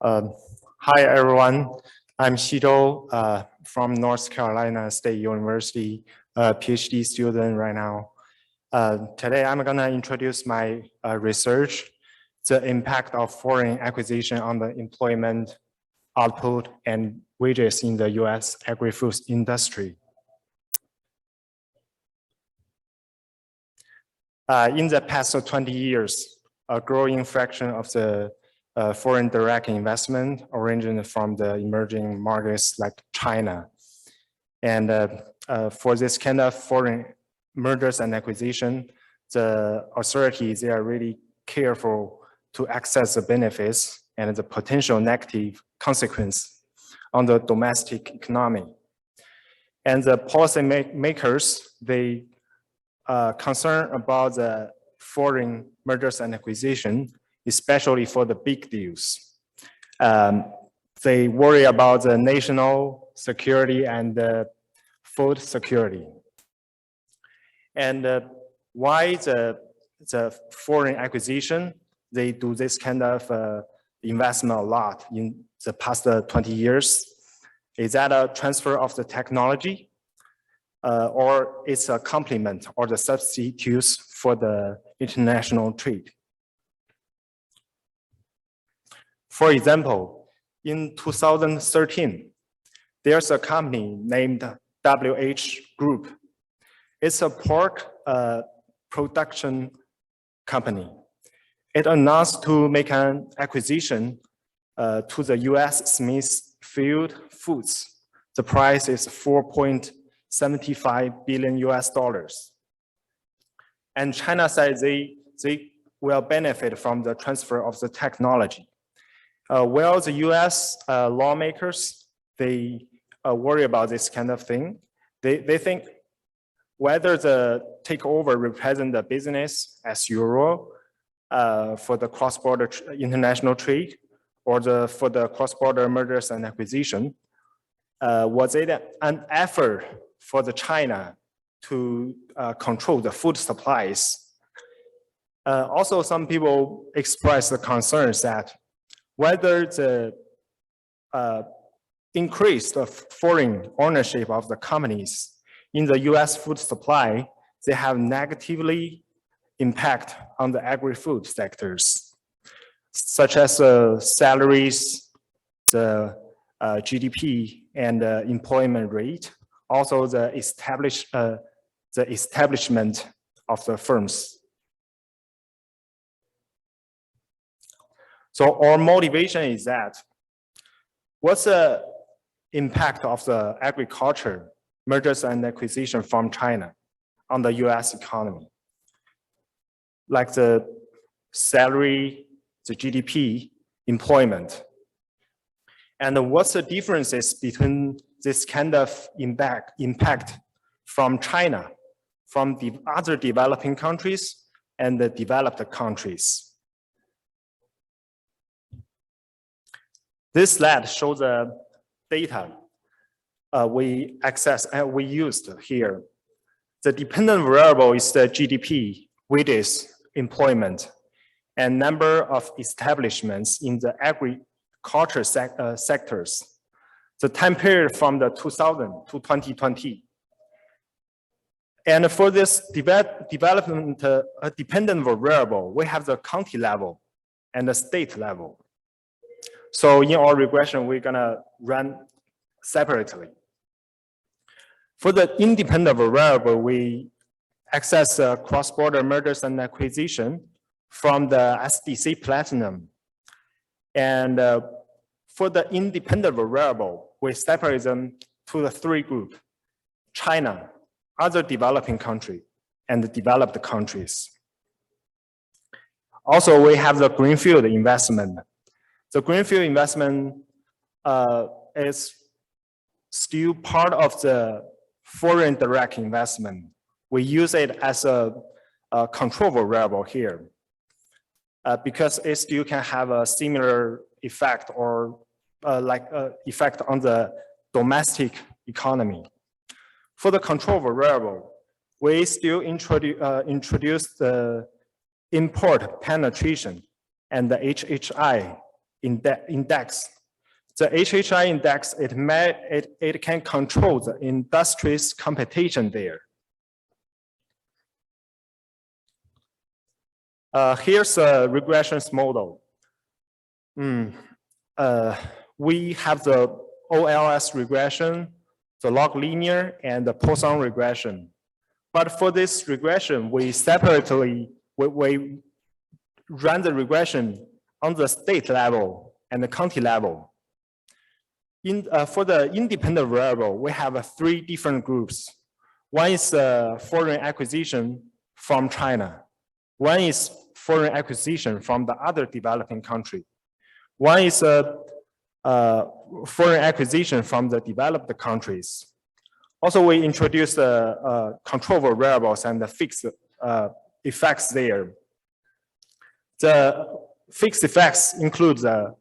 Um, Hi, everyone. I'm Xizhou from North Carolina State University, PhD student right now. Today, I'm going to introduce my research, the impact of foreign acquisition on the employment, output, and wages in the U.S. agri-food industry. In the past 20 years, a growing fraction of the foreign direct investment originating from the emerging markets like China. And for this kind of foreign mergers and acquisition, the authorities, they are really careful to access the benefits and the potential negative consequence on the domestic economy. And the policy makers, they concern about the foreign mergers and acquisition, especially for the big deals. They worry about the national security and food security. And why the foreign acquisition, they do this kind of investment a lot in the past 20 years? Is that a transfer of the technology? Or it's a complement or the substitutes for the international trade? For example, in 2013, there's a company named WH Group. It's a pork production company. It announced to make an acquisition to the US Smithfield Foods. The price is $4.75 billion US. And China said they will benefit from the transfer of the technology. Well, the US lawmakers, they worry about this kind of thing. They think whether the takeover represent the business as usual for the cross-border international trade or for the cross-border mergers and acquisition, was it an effort for the China to control the food supplies? Also, some people express the concerns that whether the increase of foreign ownership of the companies in the US food supply, they have negatively impact on the agri-food sectors, such as salaries, the GDP, and employment rate, also the establishment of the firms. So our motivation is that, what's the impact of the agriculture mergers and acquisition from China on the US economy? Like the salary, the GDP, employment. And what's the differences between this kind of impact from China, from the other developing countries and the developed countries? This slide shows the data we used here. The dependent variable is the GDP, wages, employment, and number of establishments in the agriculture sectors. The time period from the 2000 to 2020. And for this development dependent variable, we have the county level and the state level. So in our regression, we're gonna run separately. For the independent variable, we access cross-border mergers and acquisition from the SDC Platinum. And for the independent variable, we separate them to the three groups: China, other developing country, and the developed countries. Also, we have the greenfield investment. The greenfield investment is still part of the foreign direct investment. We use it as a control variable here because it still can have a similar effect or effect on the domestic economy. For the control variable, we still introduce the import penetration and the HHI index. The HHI index, it can control the industry's competition there. Here's a regressions model. We have the OLS regression, the log linear, and the Poisson regression. But for this regression, we separately we run the regression on the state level and the county level. For the independent variable, we have 3 different groups. One is foreign acquisition from China. One is foreign acquisition from the other developing country. One is foreign acquisition from the developed countries. Also, we introduced control variables and the fixed effects there. The fixed effects include the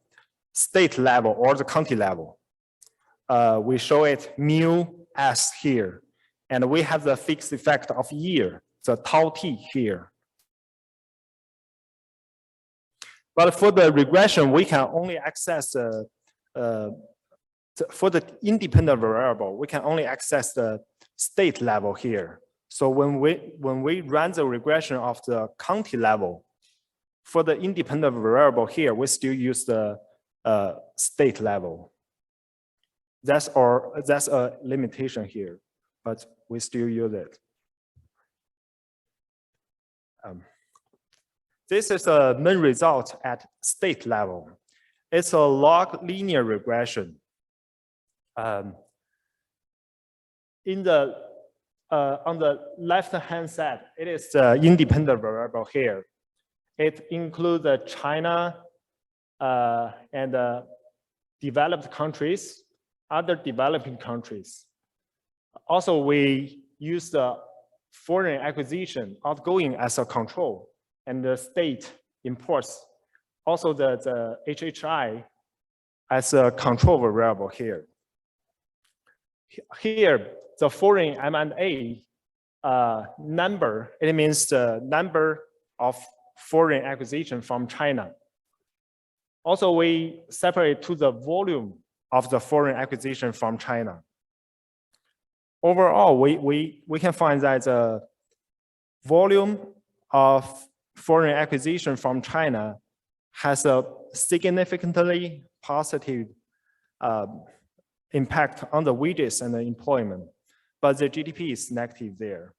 state level or the county level. We show it mu s here, and we have the fixed effect of year, the tau t here. But for the regression, we can only access for the independent variable, we can only access the state level here. So when we run the regression of the county level, for the independent variable here, we still use the state level. That's a limitation here, but we still use it. This is a main result at state level. It's a log linear regression. On the left-hand side, it is the independent variable here. It includes China and developed countries, other developing countries. Also, we use the foreign acquisition outgoing as a control, and the state imports. Also, the HHI as a control variable here. Here, the foreign M&A number, it means the number of foreign acquisition from China. Also, we separate to the volume of the foreign acquisition from China. Overall, we can find that the volume of foreign acquisition from China has a significantly positive impact on the wages and the employment, but the GDP is negative there.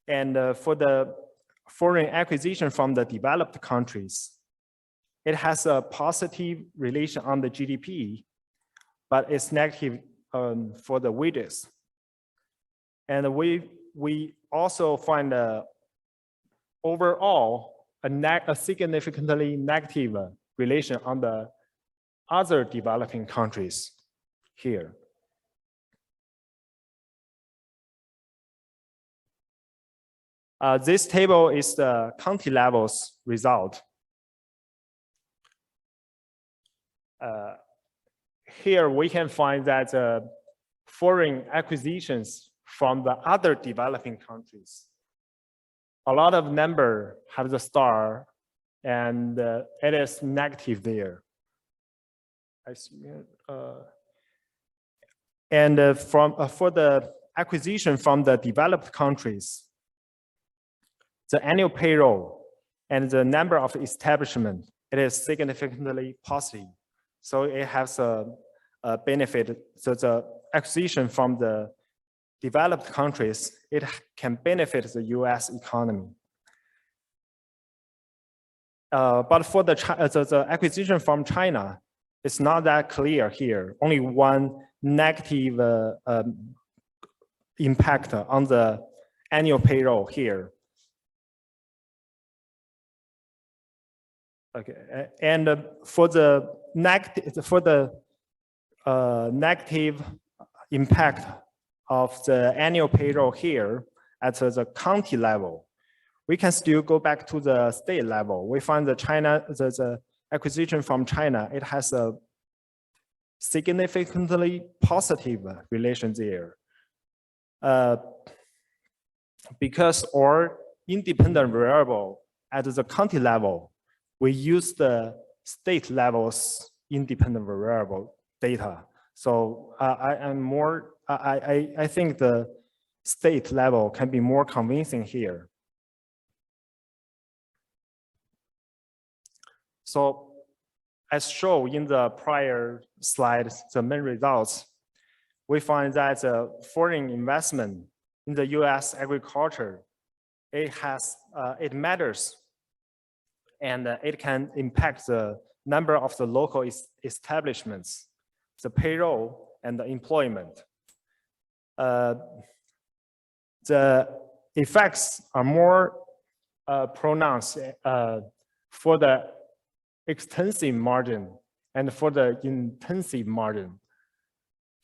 And for the foreign acquisition from the developed countries, it has a positive relation on the GDP, but it's negative for the wages. And we also find overall a significantly negative relation on the other developing countries here. This table is the county levels result. Here we can find that foreign acquisitions from the other developing countries, a lot of number have the star, and it is negative there. I see. And for the acquisition from the developed countries, the annual payroll and the number of establishment, it is significantly positive. So it has a benefit. So the acquisition from the developed countries, it can benefit the US economy. But for the acquisition from China, it's not that clear here. Only one negative impact on the annual payroll here. Okay, and for the negative impact of the annual payroll here at the county level, we can still go back to the state level. We find the acquisition from China, it has a significantly positive relation there. Because our independent variable at the county level, we use the state levels independent variable data. So I think the state level can be more convincing here. So as shown in the prior slide, the main results, we find that foreign investment in the US agriculture, it matters, and it can impact the number of the local establishments, the payroll, and the employment. The effects are more pronounced for the extensive margin and for the intensive margin.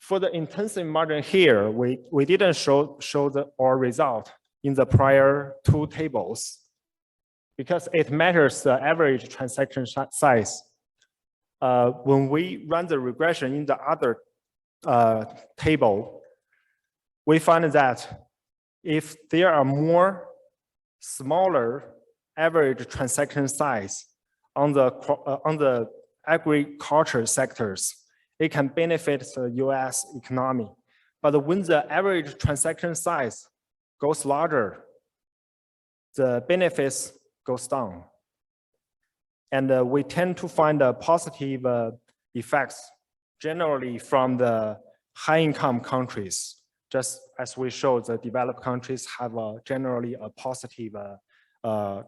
For the intensive margin here, we didn't show our result in the prior two tables because it matters the average transaction size. When we run the regression in the other table, we find that if there are more smaller average transaction size on the agriculture sectors, it can benefit the US economy. But when the average transaction size goes larger, the benefits goes down. And we tend to find positive effects generally from the high-income countries. Just as we showed, the developed countries have generally a positive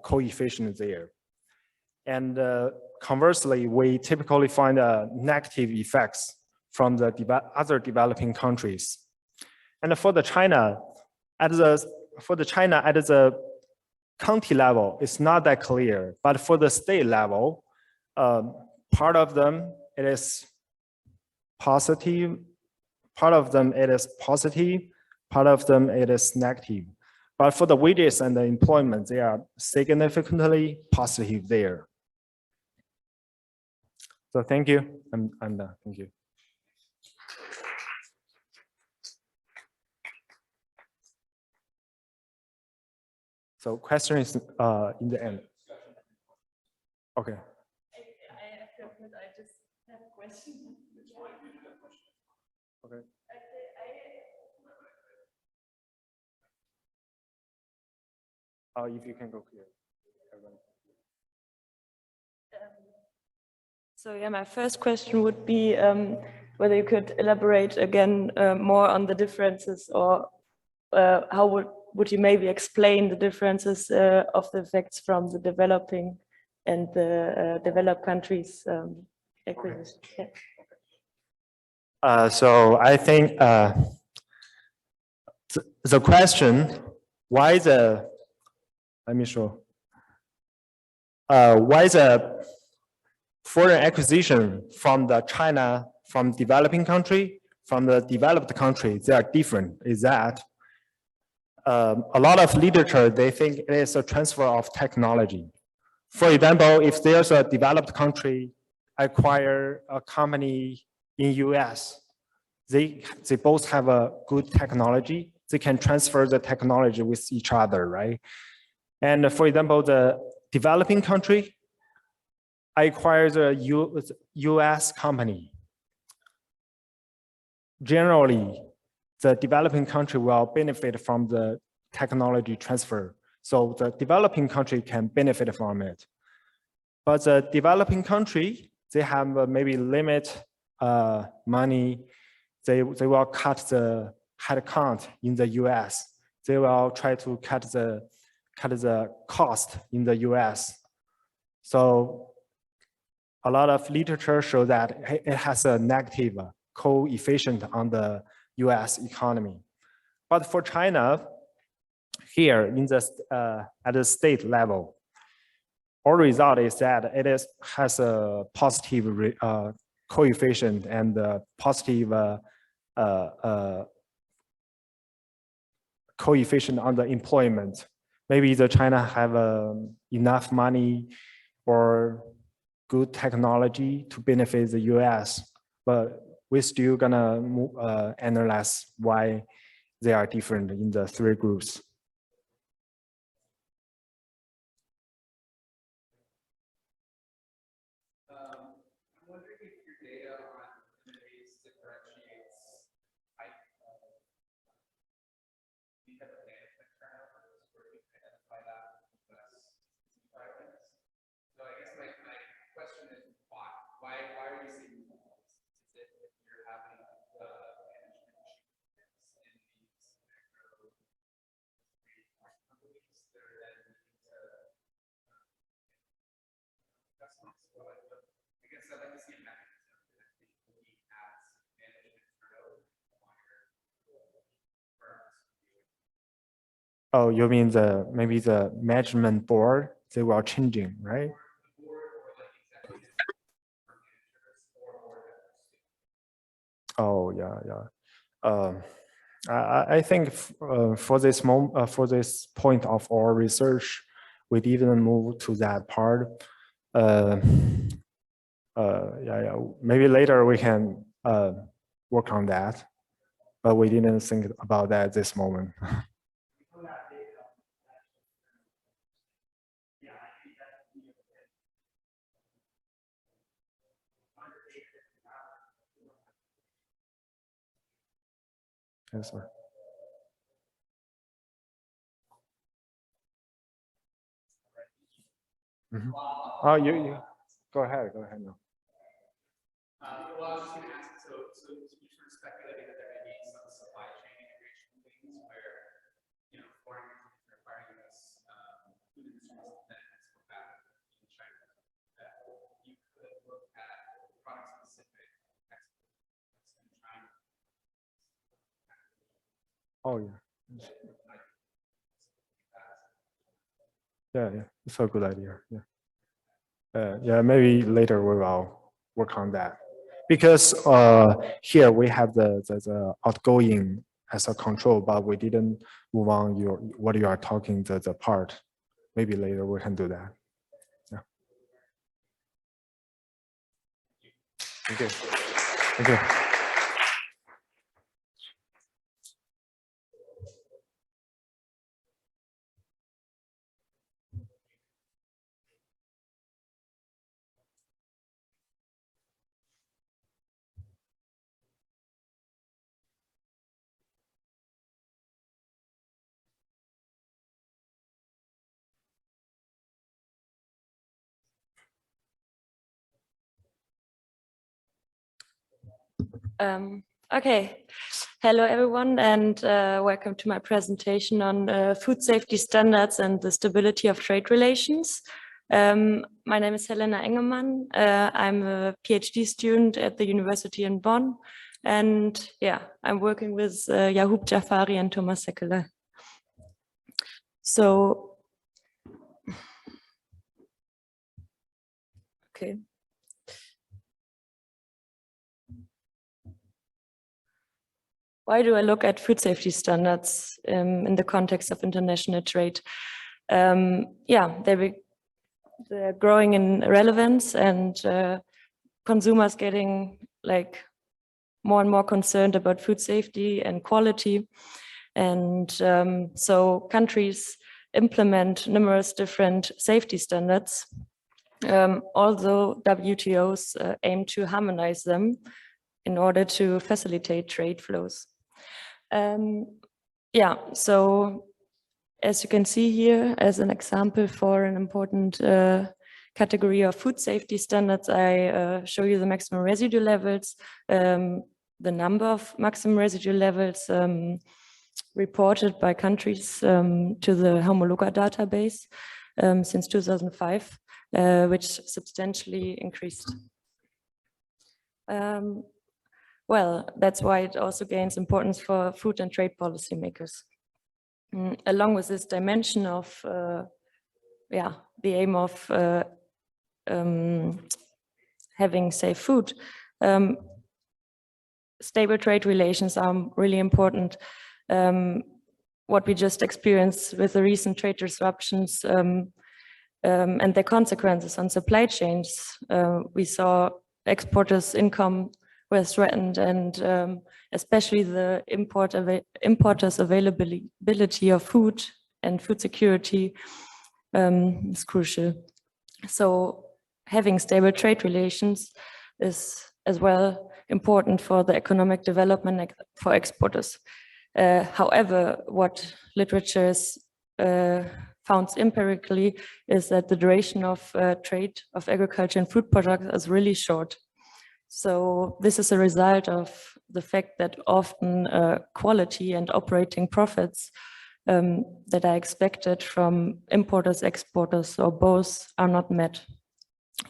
coefficient there. And conversely, we typically find negative effects from the other developing countries. And for the China, at the county level, it's not that clear. But for the state level, part of them it is positive, part of them it is positive, part of them it is negative. But for the wages and the employment, they are significantly positive there. So thank you. I'm done. Thank you. So question is in the end. Okay. I just have a question. Okay. If you can go here. So yeah, my first question would be whether you could elaborate again more on the differences, or how would you maybe explain the differences of the effects from the developing and the developed countries acquisition? Okay. Yeah. So I think the question, why the, let me show, why the foreign acquisition from the China, from developing country, from the developed country, they are different, is that a lot of literature, they think it is a transfer of technology. For example, if there's a developed country acquire a company in US, they both have a good technology. They can transfer the technology with each other, right? And for example, the developing country acquires a US company. Generally, the developing country will benefit from the technology transfer. So the developing country can benefit from it. But the developing country, they have maybe limit money. They will cut the headcount in the US. They will try to cut the cost in the US. So a lot of literature show that it has a negative coefficient on the US economy. But for China, here in the at the state level, our result is that it has a positive coefficient and a positive coefficient on the employment. Maybe the China have enough money or good technology to benefit the US, but we're still gonna analyze why they are different in the three groups. Oh, you mean maybe the management board, they were changing, right? Oh, yeah, yeah. I think for this point of our research, we didn't move to that part. Yeah, yeah. Maybe later we can work on that, but we didn't think about that at this moment. Yes, sir. Mhm. Oh, you go ahead now. Well, I was just going to ask, so you sort of speculating that there may be some supply chain integration things where, you know, foreign countries are acquiring US food industries that export back in China, that you could look at product specific exports in China. Oh, yeah. Yeah, yeah, it's a good idea. Yeah. Yeah, maybe later we will work on that. Because here we have the outgoing as a control, but we didn't move on what you are talking, the part. Maybe later we can do that. Yeah. Thank you. Thank you. Okay, hello everyone, and welcome to my presentation on food safety standards and the stability of trade relations. My name is Helena Engemann. I'm a PhD student at the University in Bonn, and yeah, I'm working with Yahoub Jafari and Thomas Sekele. So, okay. Why do I look at food safety standards in the context of international trade? Yeah, they're growing in relevance, and consumers getting like more and more concerned about food safety and quality. And so countries implement numerous different safety standards, although WTOs aim to harmonize them in order to facilitate trade flows. Yeah, so as you can see here, as an example for an important category of food safety standards, I show you the maximum residue levels, the number of maximum residue levels reported by countries to the Homologa database since 2005, which substantially increased. Well, that's why it also gains importance for food and trade policymakers. Along with this dimension of, yeah, the aim of having safe food, stable trade relations are really important. What we just experienced with the recent trade disruptions and their consequences on supply chains, we saw exporters' income was threatened, and especially the importers' availability of food and food security is crucial. So having stable trade relations is as well important for the economic development for exporters. However, what literature has found empirically is that the duration of trade of agriculture and food products is really short. So this is a result of the fact that often quality and operating profits that are expected from importers, exporters, or both are not met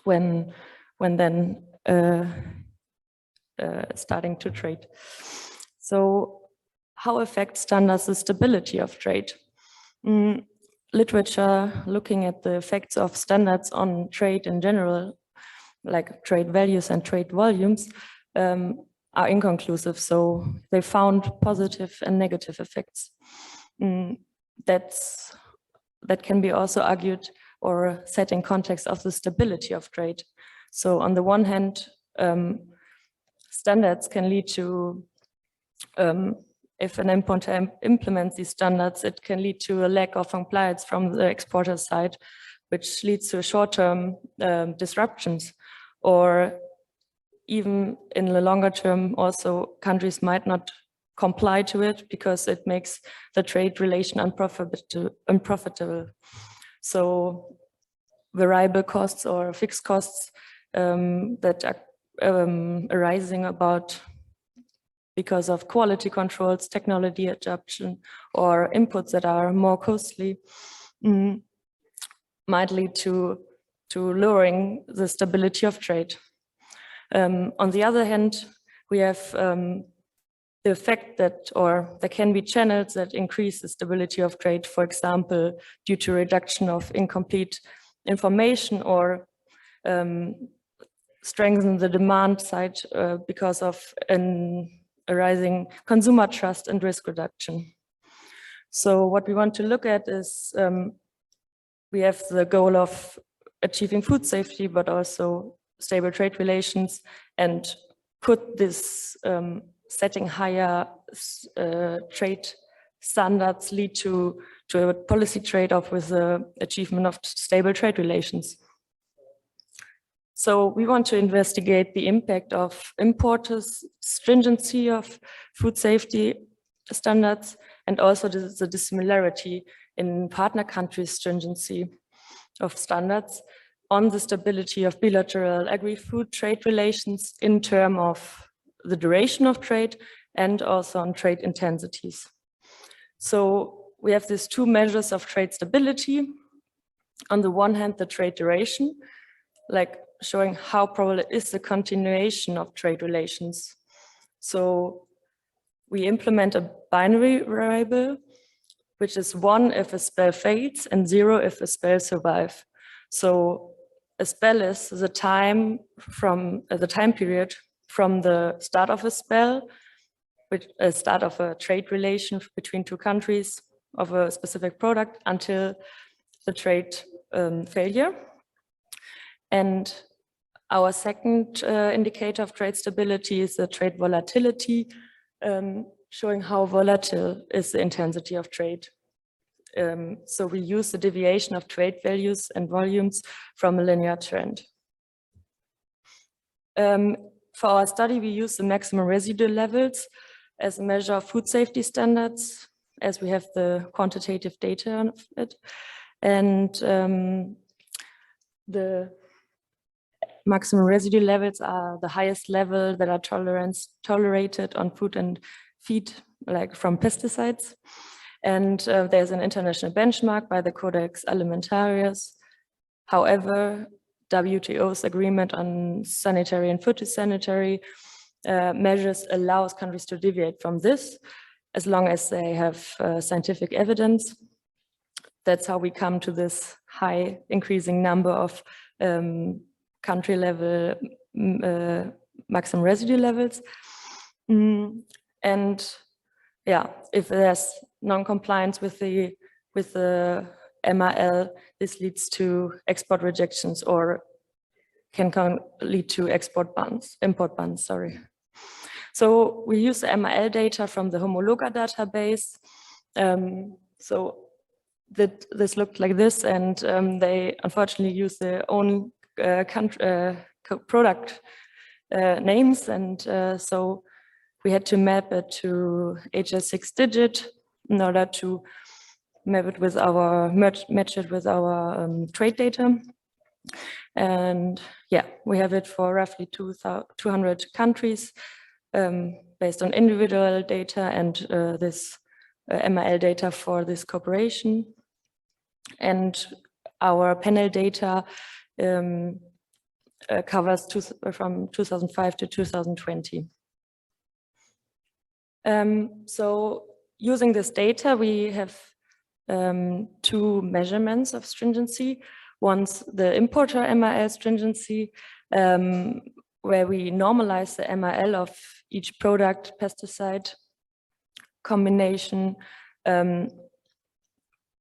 when then starting to trade. So how affect standards the stability of trade? Literature looking at the effects of standards on trade in general, like trade values and trade volumes, are inconclusive. So they found positive and negative effects. That can be also argued or set in context of the stability of trade. So on the one hand, standards can lead to, if an importer implements these standards, it can lead to a lack of compliance from the exporter side, which leads to short-term disruptions. Or even in the longer term, also countries might not comply to it because it makes the trade relation unprofitable. So variable costs or fixed costs that are arising about because of quality controls, technology adoption, or inputs that are more costly, might lead to lowering the stability of trade. On the other hand, we have the effect that, or there can be channels that increase the stability of trade, for example, due to reduction of incomplete information, or strengthen the demand side because of an arising consumer trust and risk reduction. So what we want to look at is, we have the goal of achieving food safety, but also stable trade relations, and could this setting higher trade standards lead to a policy trade-off with the achievement of stable trade relations. So we want to investigate the impact of importers' stringency of food safety standards, and also the dissimilarity in partner countries' stringency of standards on the stability of bilateral agri-food trade relations in terms of the duration of trade and also on trade intensities. So we have these two measures of trade stability. On the one hand, the trade duration, like showing how probable is the continuation of trade relations. So we implement a binary variable, which is 1 if a spell fails and 0 if a spell survives. So a spell is the time period from the start of a spell, which start of a trade relation between two countries of a specific product, until the trade failure. And our second indicator of trade stability is the trade volatility, showing how volatile is the intensity of trade. So we use the deviation of trade values and volumes from a linear trend. For our study, we use the maximum residual levels as a measure of food safety standards, as we have the quantitative data on it. And the maximum residual levels are the highest level that are tolerated on food and feed, like from pesticides. And there's an international benchmark by the Codex Alimentarius. However, WTO's agreement on sanitary and phytosanitary measures allows countries to deviate from this, as long as they have scientific evidence. That's how we come to this high increasing number of country level maximum residue levels. And yeah, if there's non-compliance with the MRL, this leads to export rejections, or can lead to import bans, sorry. So we use the MRL data from the Homologa database. So this looked like this, and they unfortunately use their own product names, and so we had to map it to HS6 digit in order to map it with our match it with our trade data. And yeah, we have it for roughly 200 countries based on individual data and this MRL data for this cooperation. And our panel data covers from 2005 to 2020. So using this data, we have two measurements of stringency. One's the importer MRL stringency, where we normalize the MRL of each product pesticide combination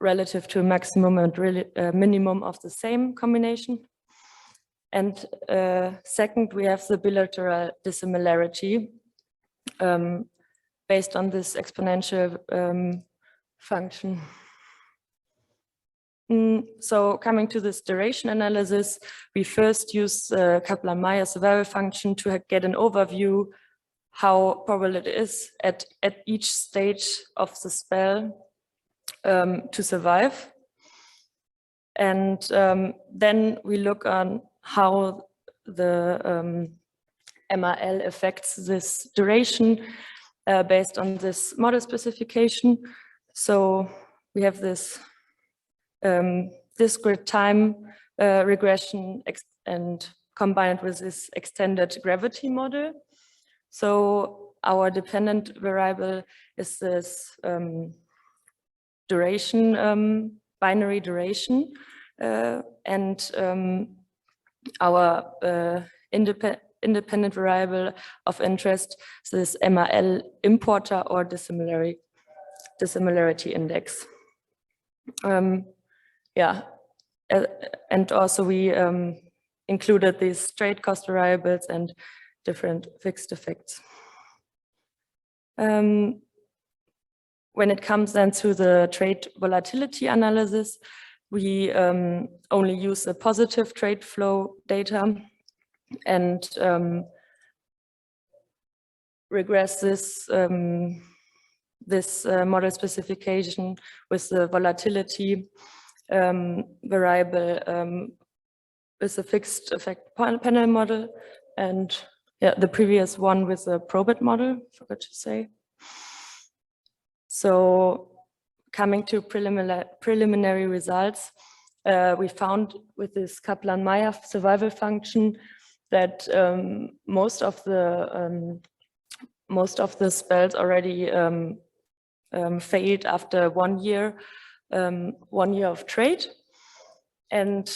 relative to a maximum and minimum of the same combination. And second, we have the bilateral dissimilarity based on this exponential function. So coming to this duration analysis, we first use the Kaplan-Meier survival function to get an overview how probable it is at each stage of the spell to survive. And then we look on how the MRL affects this duration based on this model specification. So we have this discrete time regression and combined with this extended gravity model. So our dependent variable is this duration, binary duration, and our independent variable of interest is this MRL importer or dissimilarity index. Yeah, and also we included these trade cost variables and different fixed effects. When it comes then to the trade volatility analysis, we only use the positive trade flow data and regress this model specification with the volatility variable with a fixed effect panel model, and yeah, the previous one with a probit model, forgot to say. So coming to preliminary results, we found with this Kaplan-Meier survival function that most of the spells already failed after 1 year, 1 year of trade, and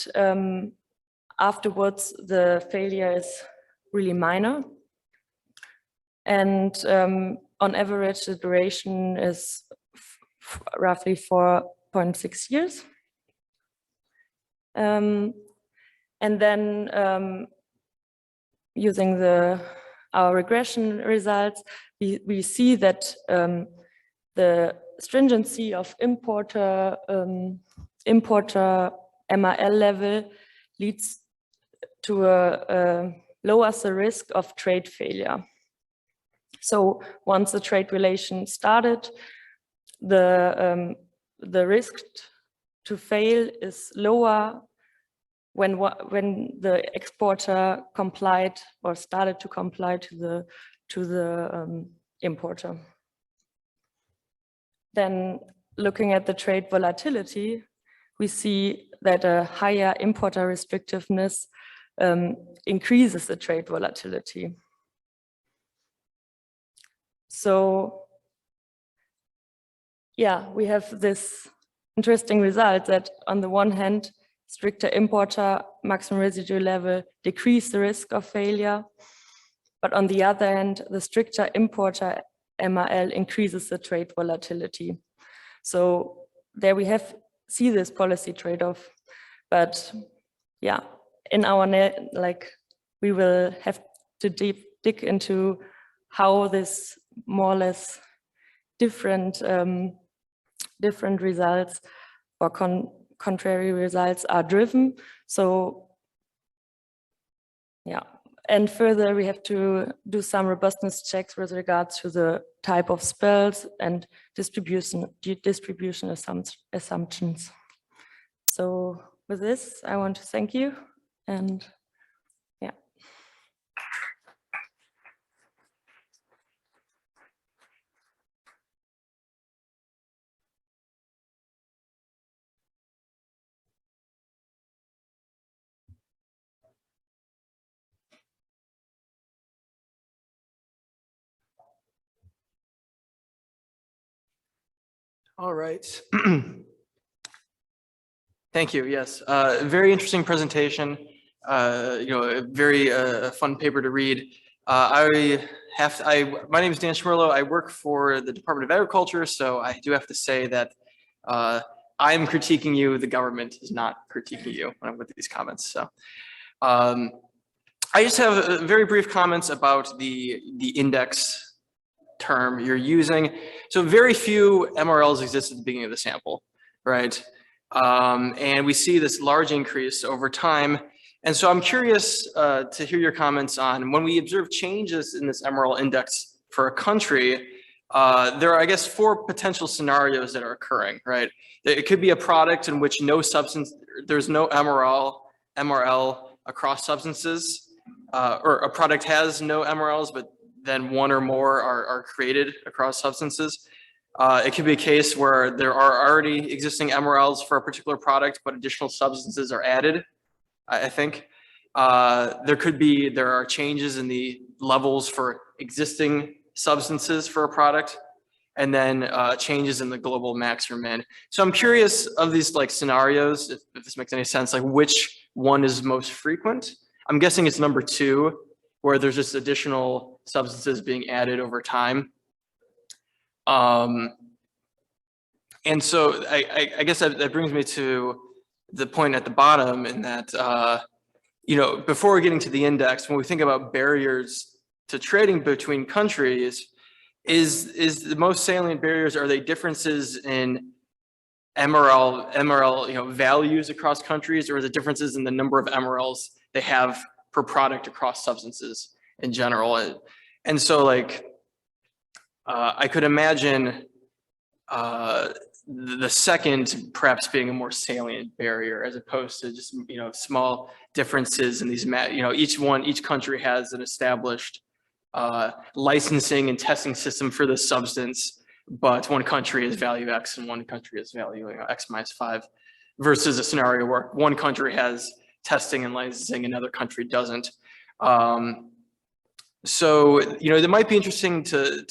afterwards the failure is really minor, and on average the duration is roughly 4.6 years. And then using our regression results, we see that the stringency of importer MRL level leads to lowers the risk of trade failure. So once the trade relation started, the risk to fail is lower when the exporter complied or started to comply to the importer. Then looking at the trade volatility, we see that a higher importer restrictiveness increases the trade volatility. So yeah, we have this interesting result that on the one hand, stricter importer maximum residue level decrease the risk of failure, but on the other hand, the stricter importer MRL increases the trade volatility. So there we see this policy trade-off, but yeah, in our we will have to dig into how this more or less different results or contrary results are driven. So yeah, and further we have to do some robustness checks with regards to the type of spells and distribution assumptions. So with this, I want to thank you, and yeah. All right. Thank you. Yes, very interesting presentation. A very fun paper to read. My name is Dan Schmerlo. I work for the Department of Agriculture, so I do have to say that I'm critiquing you. The government is not critiquing you with these comments. So I just have very brief comments about the index term you're using. So very few MRLs exist at the beginning of the sample, right? And we see this large increase over time. And so I'm curious to hear your comments on when we observe changes in this MRL index for a country, there are, I guess, 4 potential scenarios that are occurring, right? It could be a product in which there's no MRL across substances, or a product has no MRLs, but then one or more are created across substances. It could be a case where there are already existing MRLs for a particular product, but additional substances are added, I think. There are changes in the levels for existing substances for a product, and then changes in the global max or min. So I'm curious of these like scenarios, if this makes any sense, like which one is most frequent. I'm guessing it's number 2, where there's just additional substances being added over time. And so I guess that brings me to the point at the bottom in that, before getting to the index, when we think about barriers to trading between countries, is the most salient barriers, are they differences in MRL values across countries, or is it differences in the number of MRLs they have per product across substances in general? And so like, I could imagine the second perhaps being a more salient barrier, as opposed to just small differences in these each country has an established licensing and testing system for the substance, but one country is value X and one country is value X minus 5, versus a scenario where one country has testing and licensing, another country doesn't. So it might be interesting to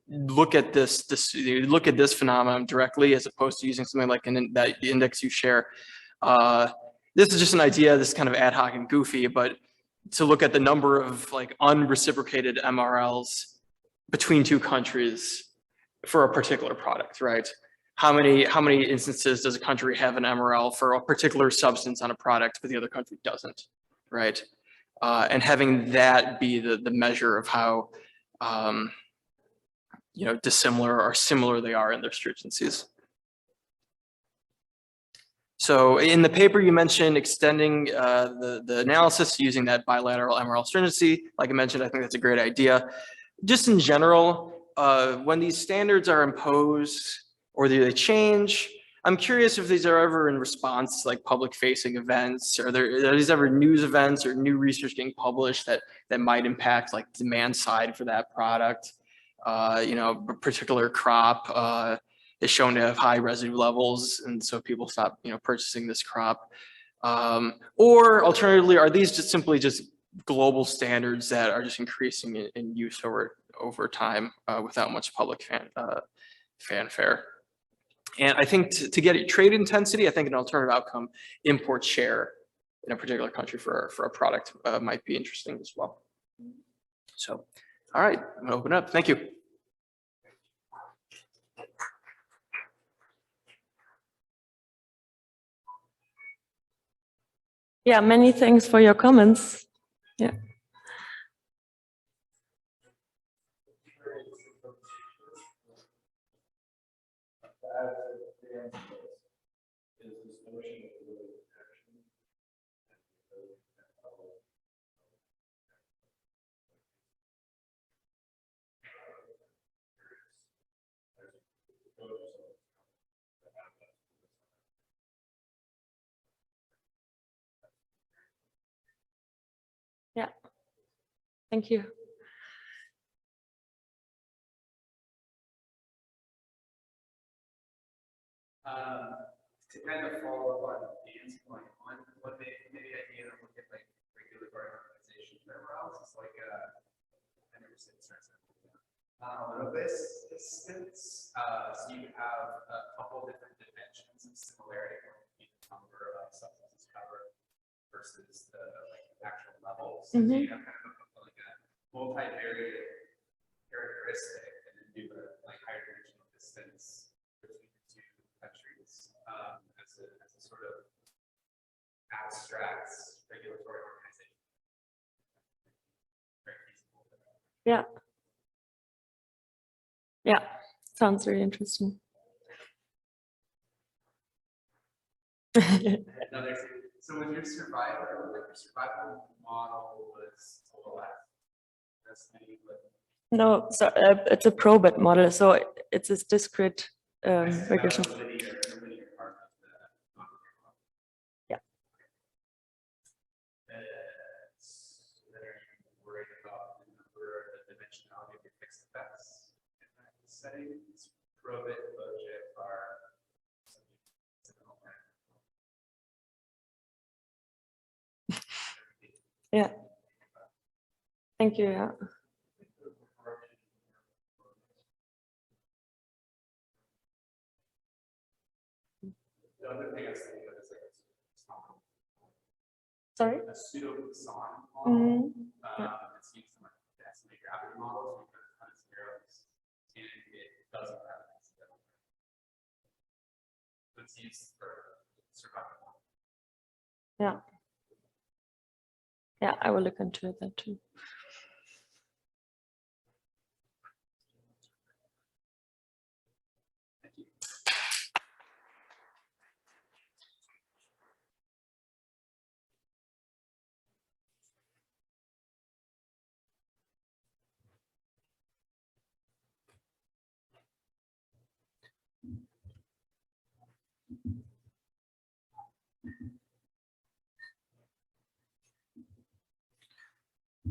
look at this phenomenon directly, as opposed to using something like that index you share. This is just an idea. This is kind of ad hoc and goofy, but to look at the number of like unreciprocated MRLs between 2 countries for a particular product, right? How many instances does a country have an MRL for a particular substance on a product, but the other country doesn't, right? And having that be the measure of how dissimilar or similar they are in their stringencies. So in the paper, you mentioned extending the analysis using that bilateral MRL stringency. Like I mentioned, I think that's a great idea. Just in general, when these standards are imposed or they change, I'm curious if these are ever in response to like public-facing events. Are these ever news events or new research getting published that might impact like demand side for that product? A particular crop is shown to have high residue levels, and so people stop purchasing this crop. Or alternatively, are these just simply global standards that are just increasing in use over time without much public fanfare? And I think to get trade intensity, I think an alternative outcome, import share in a particular country for a product might be interesting as well. So, all right, I'm gonna open it up. Thank you. Yeah, many thanks for your comments. Yeah. Yeah, thank you. To kind of follow up on Dan's point, one maybe idea to look at like regulatory organization MRLs is like I never said it starts with this distance. So you have a couple different dimensions of similarity number of substances covered versus the like actual levels. So you have kind of like a multivariate characteristic and then do a like higher dimensional distance between the two countries as a sort of abstract regulatory organization. Very feasible. Yeah. Yeah, sounds really interesting. Another thing. So with your survival, like your survival model was OLS. That's the No, so it's a probit model, so it's a discrete regression. linear part of the non-linear model. Yeah. So then are you worried about the number, the dimensionality of your fixed effects in that setting? Probit, logit are Yeah. Thank you. Yeah. the other thing I was thinking of is like Sorry. a pseudo Poisson model. Yeah. It's used in like the estimate gravity models. We put a ton of zeros and it doesn't have an accidental. It's used for survival. Yeah. Yeah, I will look into that too.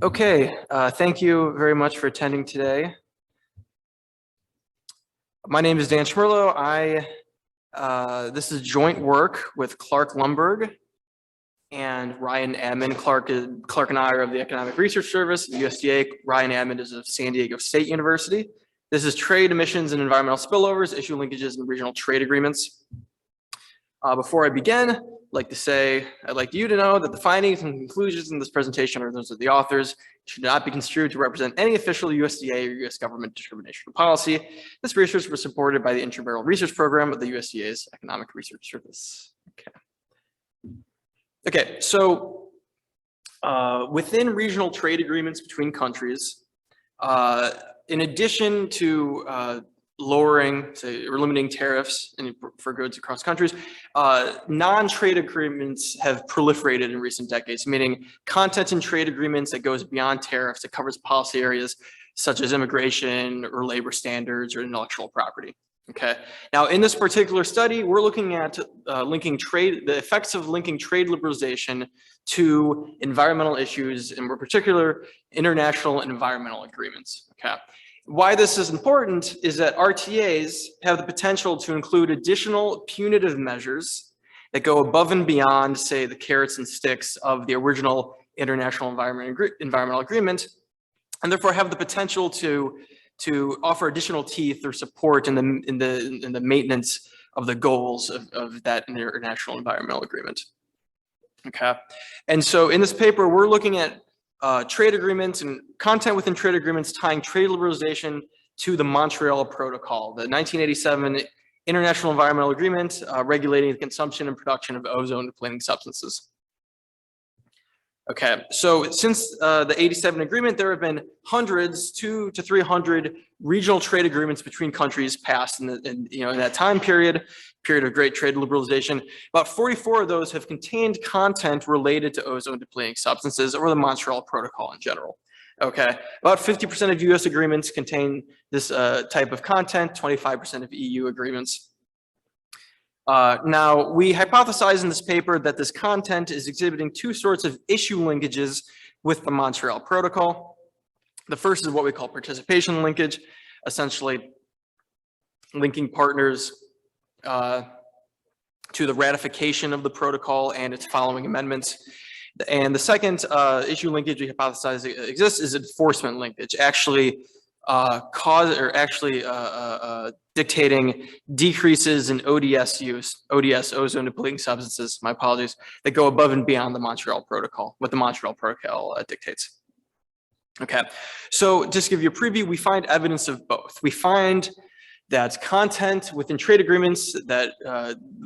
Okay, thank you very much for attending today. My name is Dan Schmerlo. This is joint work with Clark Lumberg and Ryan Admon. Clark and I are of the Economic Research Service, USDA. Ryan Admon is of San Diego State University. This is trade emissions and environmental spillovers, issue linkages, and regional trade agreements. Before I begin, I'd like you to know that the findings and conclusions in this presentation are those of the authors, should not be construed to represent any official USDA or US government determination of policy. This research was supported by the Intramural Research Program of the USDA's Economic Research Service. Okay, so within regional trade agreements between countries, in addition to lowering, say, or limiting tariffs for goods across countries, non-trade agreements have proliferated in recent decades, meaning content in trade agreements that goes beyond tariffs, that covers policy areas such as immigration or labor standards or intellectual property. Okay. Now, in this particular study, we're looking at the effects of linking trade liberalization to environmental issues, and in particular, international environmental agreements. Okay. Why this is important is that RTAs have the potential to include additional punitive measures that go above and beyond, say, the carrots and sticks of the original international environmental agreement, and therefore have the potential to offer additional teeth or support in the maintenance of the goals of that international environmental agreement. Okay, and so in this paper, we're looking at trade agreements and content within trade agreements tying trade liberalization to the Montreal Protocol, the 1987 International Environmental Agreement regulating the consumption and production of ozone-depleting substances. Okay, so since the 87 agreement, there have been hundreds, 200 to 300 regional trade agreements between countries passed in that time period of great trade liberalization. About 44 of those have contained content related to ozone depleting substances or the Montreal Protocol in general. Okay, about 50% of US agreements contain this type of content, 25% of EU agreements. Now, we hypothesize in this paper that this content is exhibiting two sorts of issue linkages with the Montreal Protocol. The first is what we call participation linkage, essentially linking partners to the ratification of the protocol and its following amendments. And the second issue linkage we hypothesize exists is enforcement linkage, actually cause or actually dictating decreases in ODS use, ODS, ozone depleting substances, my apologies, that go above and beyond the Montreal Protocol, what the Montreal Protocol dictates. Okay, so just to give you a preview, we find evidence of both. We find that content within trade agreements that,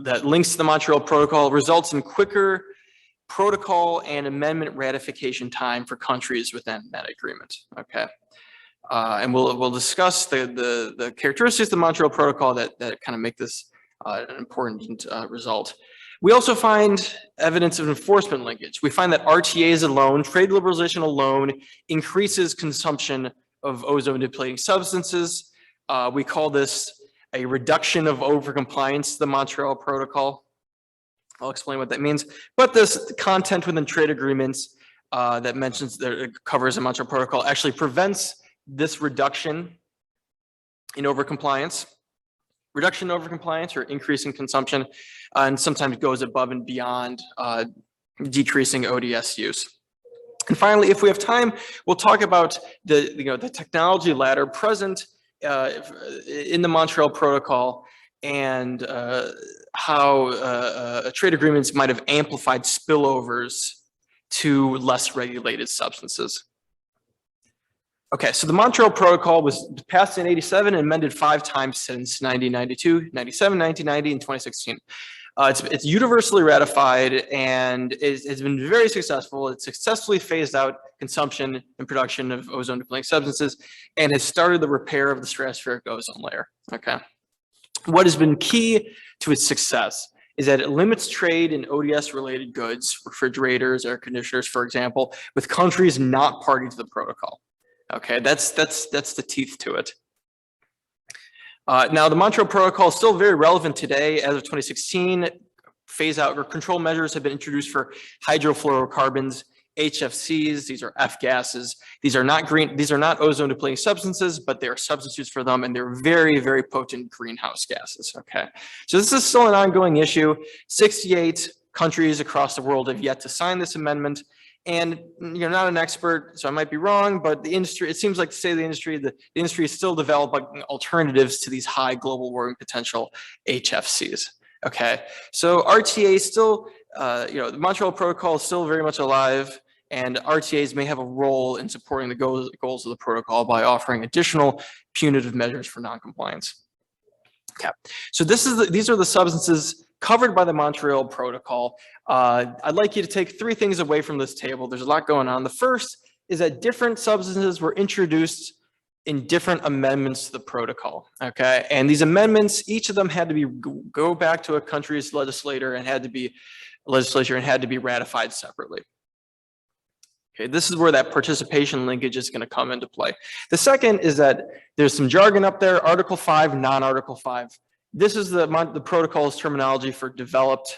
that links to the Montreal Protocol results in quicker protocol and amendment ratification time for countries within that agreement, okay? And we'll discuss the characteristics of the Montreal Protocol that kind of make this an important result. We also find evidence of enforcement linkage. We find that RTAs alone, trade liberalization alone, increases consumption of ozone depleting substances. We call this a reduction of overcompliance to the Montreal Protocol. I'll explain what that means. But this content within trade agreements that mentions that covers the Montreal Protocol actually prevents this reduction in overcompliance. Reduction in overcompliance or increase in consumption, and sometimes goes above and beyond decreasing ODS use. And finally, if we have time, we'll talk about the technology ladder present in the Montreal Protocol and how trade agreements might have amplified spillovers to less regulated substances. Okay, so the Montreal Protocol was passed in '87 and amended 5 times since 1992, '97, 1990, and 2016. It's universally ratified and it's been very successful. It successfully phased out consumption and production of ozone depleting substances and has started the repair of the stratospheric ozone layer. Okay. What has been key to its success is that it limits trade in ODS related goods, refrigerators, air conditioners, for example, with countries not party to the protocol. Okay, that's the teeth to it. Now, the Montreal Protocol is still very relevant today. As of 2016, phase out or control measures have been introduced for hydrofluorocarbons, HFCs. These are F gases. These are not ozone depleting substances, but they are substitutes for them, and they're very, very potent greenhouse gases. Okay, so this is still an ongoing issue. 68 countries across the world have yet to sign this amendment. And you're not an expert, so I might be wrong, but the industry, it seems like to say the industry is still developing alternatives to these high global warming potential HFCs. Okay, so RTA still, the Montreal Protocol is still very much alive, and RTAs may have a role in supporting the goals of the protocol by offering additional punitive measures for noncompliance. Okay, so these are the substances covered by the Montreal Protocol. I'd like you to take 3 things away from this table. There's a lot going on. The first is that different substances were introduced in different amendments to the protocol. Okay, and these amendments, each of them had to go back to a country's legislature and had to be ratified separately. Okay, this is where that participation linkage is going to come into play. The second is that there's some jargon up there, Article 5, non-Article 5. This is the protocol's terminology for developed,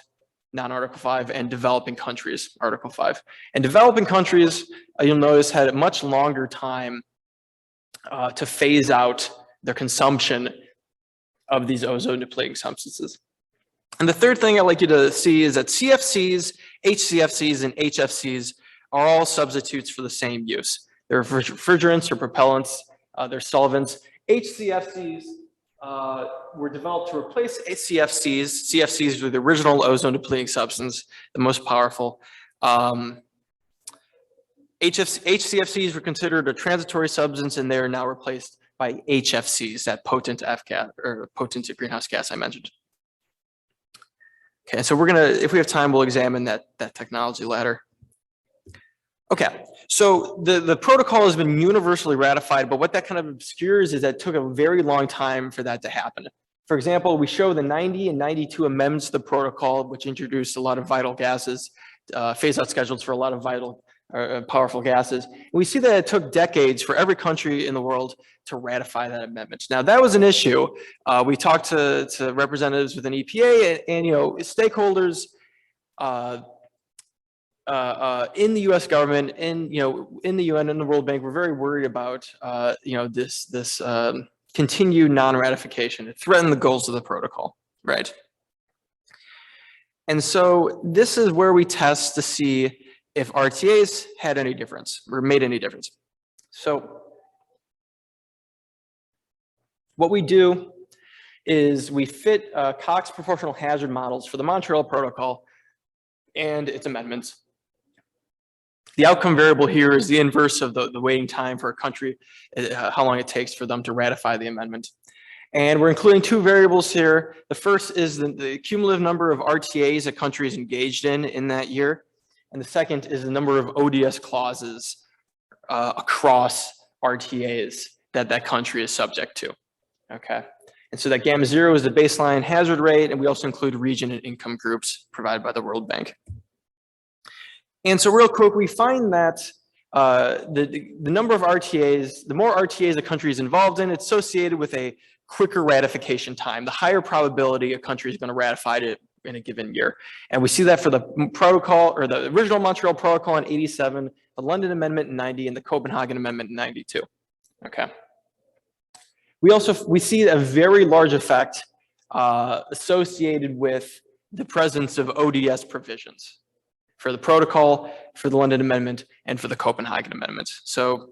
non-Article 5, and developing countries, Article 5. And developing countries, you'll notice, had a much longer time to phase out their consumption of these ozone depleting substances. And the third thing I'd like you to see is that CFCs, HCFCs, and HFCs are all substitutes for the same use. They're refrigerants or propellants, they're solvents. HCFCs were developed to replace CFCs. CFCs were the original ozone depleting substance, the most powerful. HCFCs were considered a transitory substance, and they are now replaced by HFCs, that potent F gas or potent greenhouse gas I mentioned. Okay, so we're gonna, if we have time, we'll examine that technology ladder. Okay, so the protocol has been universally ratified, but what that kind of obscures is that it took a very long time for that to happen. For example, we show the 90 and 92 amendments to the protocol, which introduced a lot of vital gases, phase-out schedules for a lot of vital, powerful gases. And we see that it took decades for every country in the world to ratify that amendment. Now, that was an issue. We talked to representatives within EPA and stakeholders in the U.S. government, in the UN and the World Bank, we're very worried about this continued non-ratification. It threatened the goals of the protocol, right? And so this is where we test to see if RTAs had any difference or made any difference. So What we do is we fit Cox proportional hazard models for the Montreal Protocol and its amendments. The outcome variable here is the inverse of the waiting time for a country, how long it takes for them to ratify the amendment. And we're including two variables here. The first is the cumulative number of RTAs a country is engaged in that year. And the second is the number of ODS clauses across RTAs that country is subject to. Okay. And so that gamma 0 is the baseline hazard rate, and we also include region and income groups provided by the World Bank. And so real quick, we find that the number of RTAs, the more RTAs a country is involved in, it's associated with a quicker ratification time, the higher probability a country is going to ratify it in a given year. And we see that for the protocol, or the original Montreal Protocol in 87, the London Amendment in 90, and the Copenhagen Amendment in 92. Okay. We see a very large effect associated with the presence of ODS provisions for the protocol, for the London Amendment, and for the Copenhagen Amendment. So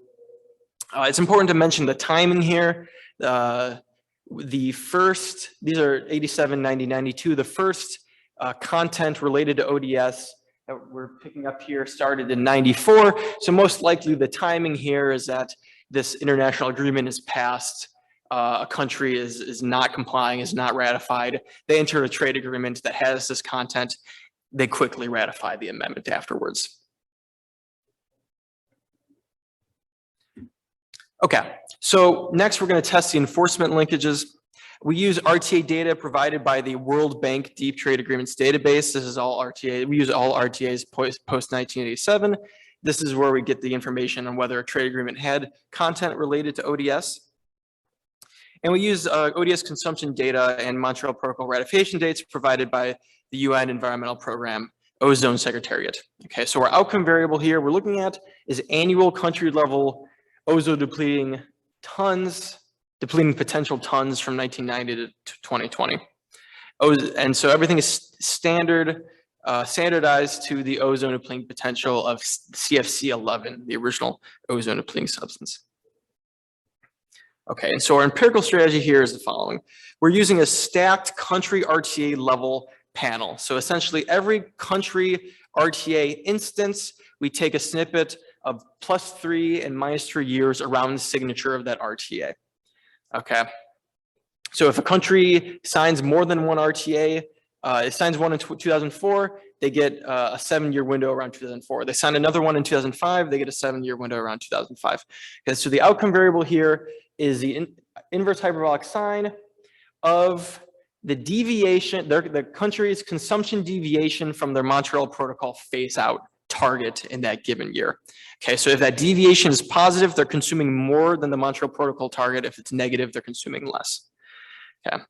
it's important to mention the timing here. The first, these are 87, 90, 92, the first content related to ODS that we're picking up here started in 94. So most likely the timing here is that this international agreement is passed, a country is not complying, is not ratified. They enter a trade agreement that has this content. They quickly ratify the amendment afterwards. Okay, so next we're going to test the enforcement linkages. We use RTA data provided by the World Bank Deep Trade Agreements database. This is all RTA. We use all RTAs post 1987. This is where we get the information on whether a trade agreement had content related to ODS. And we use ODS consumption data and Montreal Protocol ratification dates provided by the UN Environmental Program Ozone Secretariat. Okay, so our outcome variable here we're looking at is annual country level ozone depleting potential tons from 1990 to 2020. And so everything is standardized to the ozone depleting potential of CFC11, the original ozone depleting substance. Okay, and so our empirical strategy here is the following. We're using a stacked country RTA level panel. So essentially every country RTA instance, we take a snippet of +3 and -3 years around the signature of that RTA. Okay, so if a country signs more than one RTA, it signs one in 2004, they get a 7-year window around 2004. They sign another one in 2005, they get a 7-year window around 2005. Okay, so the outcome variable here is the inverse hyperbolic sine of the deviation, the country's consumption deviation from their Montreal Protocol phase out target in that given year. Okay, so if that deviation is positive, they're consuming more than the Montreal Protocol target. If it's negative, they're consuming less. Okay.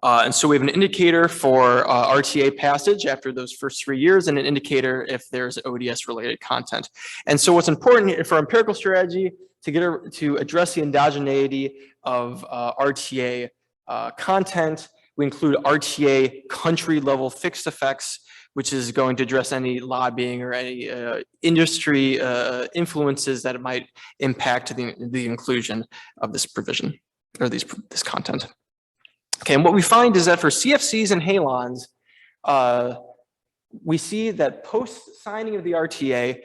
And so we have an indicator for RTA passage after those first 3 years, and an indicator if there's ODS related content. And so what's important for empirical strategy to address the endogeneity of RTA content, we include RTA country level fixed effects, which is going to address any lobbying or any industry influences that it might impact the inclusion of this provision or this content. Okay, and what we find is that for CFCs and halons, we see that post signing of the RTA,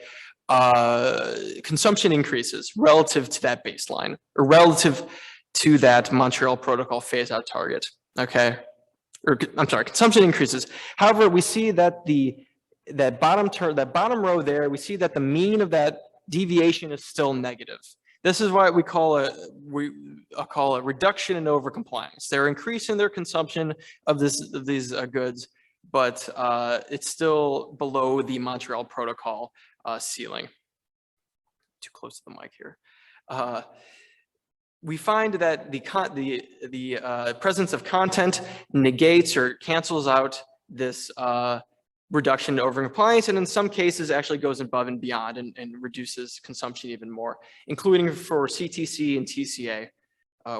consumption increases relative to that baseline or relative to that Montreal Protocol phase out target. Okay, or I'm sorry, consumption increases. However, we see that that bottom row there, we see that the mean of that deviation is still negative. This is why we call a reduction in overcompliance. They're increasing their consumption of these goods, but it's still below the Montreal Protocol ceiling. Too close to the mic here. We find that the presence of content negates or cancels out this reduction in overcompliance, and in some cases actually goes above and beyond and reduces consumption even more, including for CTC and TCA,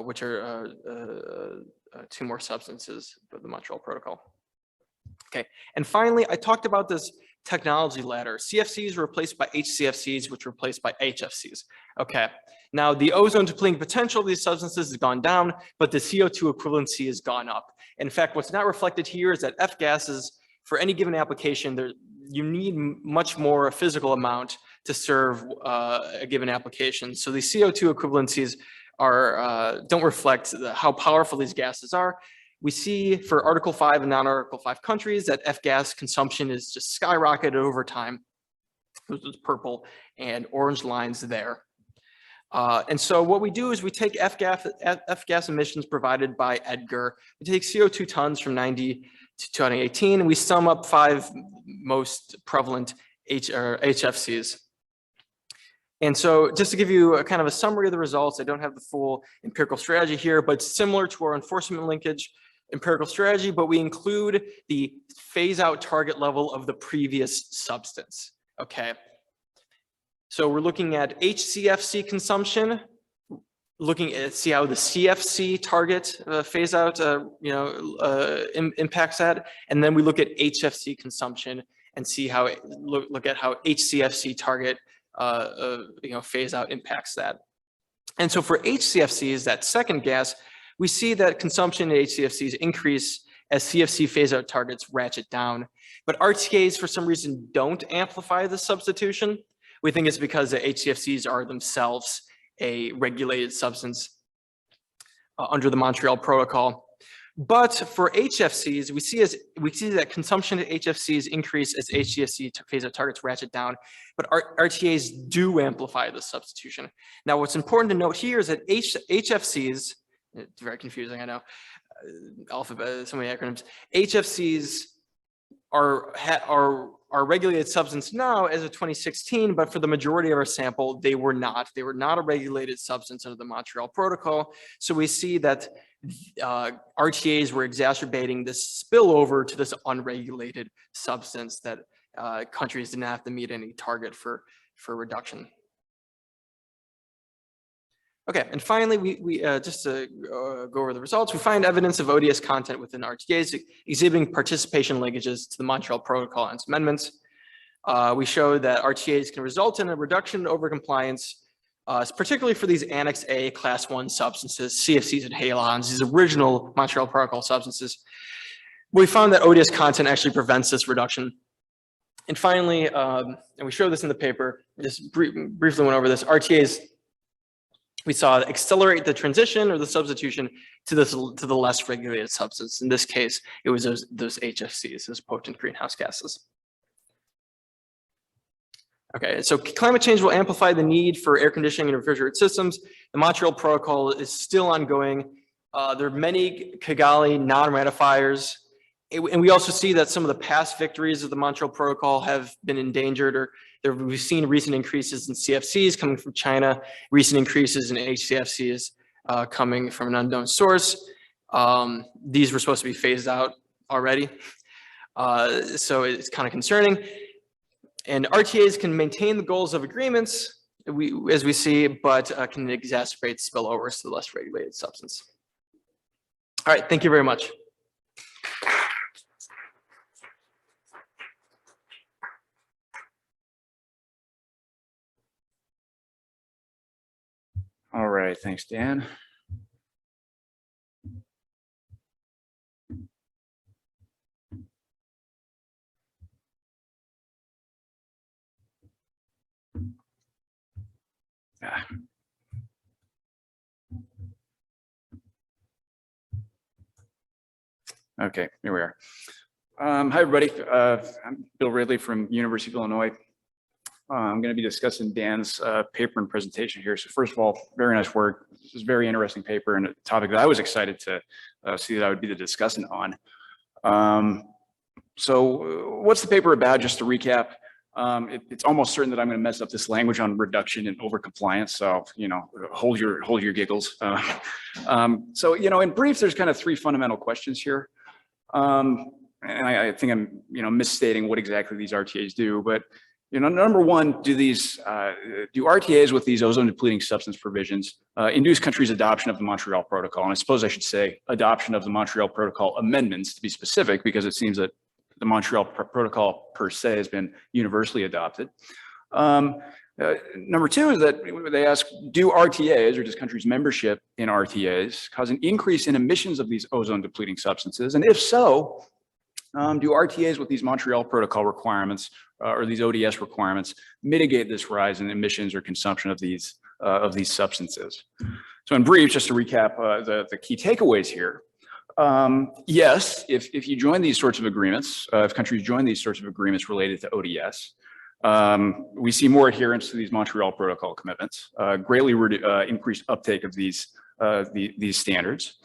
which are 2 more substances of the Montreal Protocol. Okay, and finally, I talked about this technology ladder. CFCs were replaced by HCFCs, which were replaced by HFCs. Okay, Now, the ozone depleting potential of these substances has gone down, but the CO2 equivalency has gone up. In fact, what's not reflected here is that F gases, for any given application, you need much more physical amount to serve a given application. So the CO2 equivalencies don't reflect how powerful these gases are. We see for Article 5 and non-Article 5 countries that F-gas consumption is just skyrocketed over time. Those purple and orange lines there. And so what we do is we take F-gas emissions provided by EDGAR. We take CO2 tons from 90 to 2018, and we sum up 5 most prevalent HFCs. And so just to give you a kind of a summary of the results, I don't have the full empirical strategy here, but similar to our enforcement linkage empirical strategy, but we include the phase out target level of the previous substance, okay? So we're looking at HCFC consumption, looking at see how the CFC target phase out impacts that, and then we look at HFC consumption and see how look at how HCFC target phase out impacts that. And so for HCFCs, that second gas, we see that consumption in HCFCs increase as CFC phase out targets ratchet down, but RTAs for some reason don't amplify the substitution. We think it's because the HCFCs are themselves a regulated substance under the Montreal Protocol. But for HFCs, we see that consumption of HFCs increase as HCFC phase out targets ratchet down, but RTAs do amplify the substitution. Now, what's important to note here is that HFCs, it's very confusing, I know, alphabet, so many acronyms. HFCs are regulated substance now as of 2016, but for the majority of our sample, they were not. They were not a regulated substance under the Montreal Protocol. So we see that RTAs were exacerbating this spillover to this unregulated substance that countries didn't have to meet any target for reduction. Okay, and finally, we just to go over the results, we find evidence of ODS content within RTAs exhibiting participation linkages to the Montreal Protocol and its amendments. We show that RTAs can result in a reduction in overcompliance, particularly for these Annex A Class 1 substances, CFCs and halons, these original Montreal Protocol substances. We found that ODS content actually prevents this reduction. And finally, and we show this in the paper, just briefly went over this, RTAs we saw accelerate the transition or the substitution to the less regulated substance. In this case, it was those HFCs, those potent greenhouse gases. Okay, so climate change will amplify the need for air conditioning and refrigerant systems. The Montreal Protocol is still ongoing. There are many Kigali non-ratifiers. And we also see that some of the past victories of the Montreal Protocol have been endangered, or we've seen recent increases in CFCs coming from China, recent increases in HCFCs coming from an unknown source. These were supposed to be phased out already. So it's kind of concerning. And RTAs can maintain the goals of agreements, as we see, but can exacerbate spillovers to the less regulated substance. All right, thank you very much. All right, thanks, Dan. Okay, here we are. Hi, everybody. I'm Bill Ridley from University of Illinois. I'm going to be discussing Dan's paper and presentation here. So first of all, very nice work. This is a very interesting paper and a topic that I was excited to see that I would be the discussant on. So what's the paper about? Just to recap, it's almost certain that I'm going to mess up this language on reduction and overcompliance. So, hold your giggles. So, in brief, there's kind of 3 fundamental questions here. And I think I'm, misstating what exactly these RTAs do, but number one, do RTAs with these ozone depleting substance provisions induce countries' adoption of the Montreal Protocol? And I suppose I should say adoption of the Montreal Protocol amendments to be specific, because it seems that the Montreal Protocol per se has been universally adopted. Number two is that they ask, do RTAs, or does countries' membership in RTAs, cause an increase in emissions of these ozone-depleting substances? And if so, do RTAs with these Montreal Protocol requirements or these ODS requirements mitigate this rise in emissions or consumption of these substances? So in brief, just to recap the key takeaways here. Yes, if you join these sorts of agreements, if countries join these sorts of agreements related to ODS, we see more adherence to these Montreal Protocol commitments, greatly increased uptake of these standards.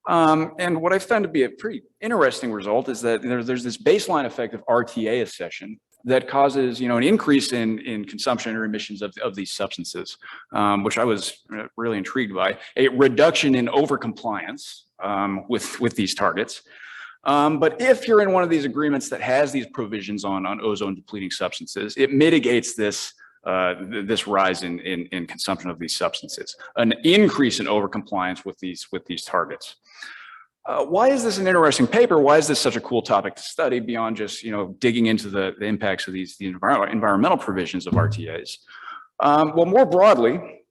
And what I found to be a pretty interesting result is that there's this baseline effect of RTA accession that causes, an increase in consumption or emissions of these substances, which I was really intrigued by. A reduction in overcompliance with these targets. But if you're in one of these agreements that has these provisions on ozone depleting substances, it mitigates this rise in consumption of these substances, an increase in overcompliance with these targets. Why is this an interesting paper? Why is this such a cool topic to study beyond just digging into the impacts of the environmental provisions of RTAs? Well, more broadly,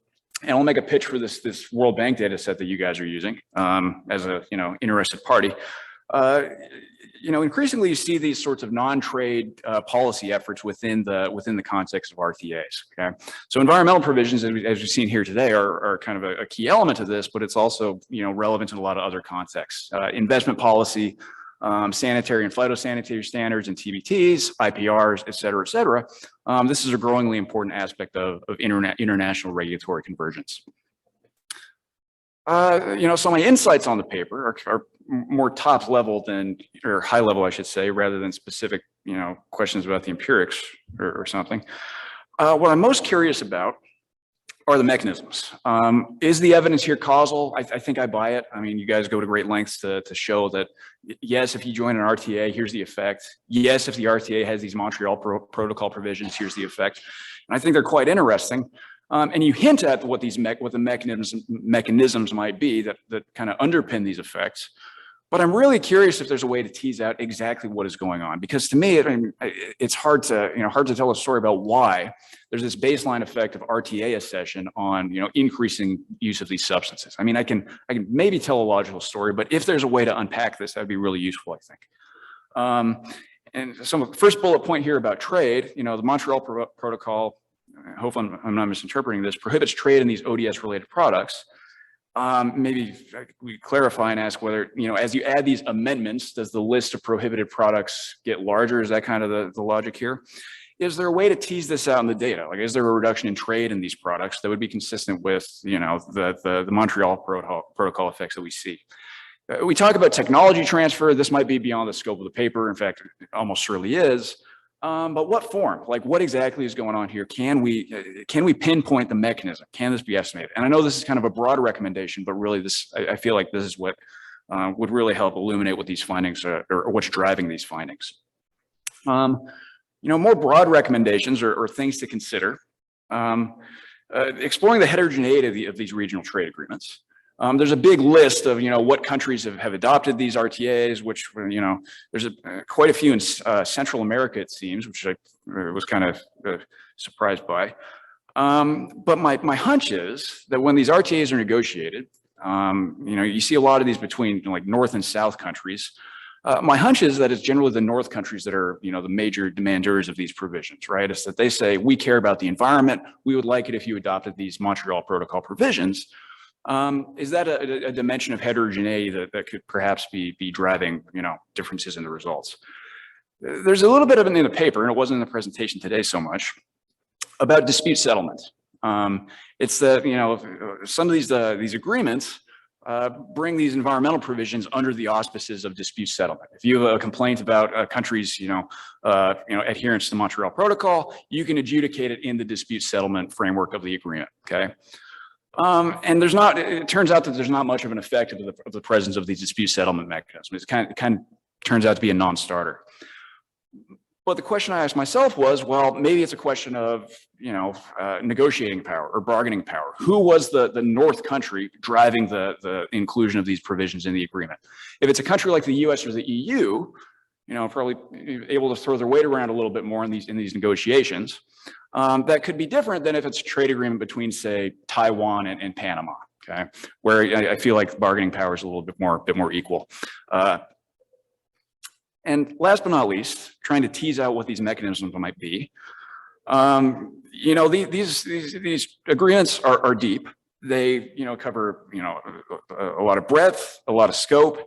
and I'll make a pitch for this World Bank data set that you guys are using as a interested party. Increasingly you see these sorts of non-trade policy efforts within the context of RTAs. Okay, so environmental provisions, as we've seen here today, are kind of a key element of this, but it's also relevant in a lot of other contexts. Investment policy, sanitary and phytosanitary standards and TBTs, IPRs, et cetera, et cetera. This is a growingly important aspect of international regulatory convergence. So my insights on the paper are more top level or high level, I should say, rather than specific, questions about the empirics or something. What I'm most curious about are the mechanisms. Is the evidence here causal? I think I buy it. I mean, you guys go to great lengths to show that, yes, if you join an RTA, here's the effect. Yes, if the RTA has these Montreal Protocol provisions, here's the effect. And I think they're quite interesting. And you hint at what the mechanisms might be that kind of underpin these effects. But I'm really curious if there's a way to tease out exactly what is going on, because to me, it's hard to tell a story about why there's this baseline effect of RTA accession on increasing use of these substances. I mean, I can maybe tell a logical story, but if there's a way to unpack this, that'd be really useful, I think. And some first bullet point here about trade, the Montreal Protocol, I hope I'm not misinterpreting this, prohibits trade in these ODS related products. Maybe we clarify and ask whether, as you add these amendments, does the list of prohibited products get larger? Is that kind of the logic here? Is there a way to tease this out in the data? Like, is there a reduction in trade in these products that would be consistent with, the Montreal Protocol effects that we see? We talk about technology transfer. This might be beyond the scope of the paper. In fact, it almost surely is. But what form? Like, what exactly is going on here? Can we pinpoint the mechanism? Can this be estimated? And I know this is kind of a broad recommendation, but really I feel like this is what would really help illuminate what these findings are, or what's driving these findings. More broad recommendations or things to consider. Exploring the heterogeneity of these regional trade agreements. There's a big list of, what countries have adopted these RTAs, which, there's quite a few in Central America, it seems, which I was kind of surprised by. But my hunch is that when these RTAs are negotiated, you see a lot of these between like North and South countries. My hunch is that it's generally the North countries that are, the major demanders of these provisions, right? It's that they say, we care about the environment. We would like it if you adopted these Montreal Protocol provisions. Is that a dimension of heterogeneity that could perhaps be driving, differences in the results? There's a little bit of it in the paper, and it wasn't in the presentation today so much, about dispute settlement. It's that, some of these agreements bring these environmental provisions under the auspices of dispute settlement. If you have a complaint about a country's, adherence to the Montreal Protocol, you can adjudicate it in the dispute settlement framework of the agreement, okay? And it turns out that there's not much of an effect of the presence of these dispute settlement mechanisms. It kind of turns out to be a non-starter. But the question I asked myself was, well, maybe it's a question of, negotiating power or bargaining power. Who was the North country driving the inclusion of these provisions in the agreement? If it's a country like the US or the EU, probably able to throw their weight around a little bit more in these negotiations. That could be different than if it's a trade agreement between, say, Taiwan and Panama, okay, where I feel like the bargaining power is a little bit more equal. And last but not least, trying to tease out what these mechanisms might be. These agreements are deep. They, cover, a lot of breadth, a lot of scope.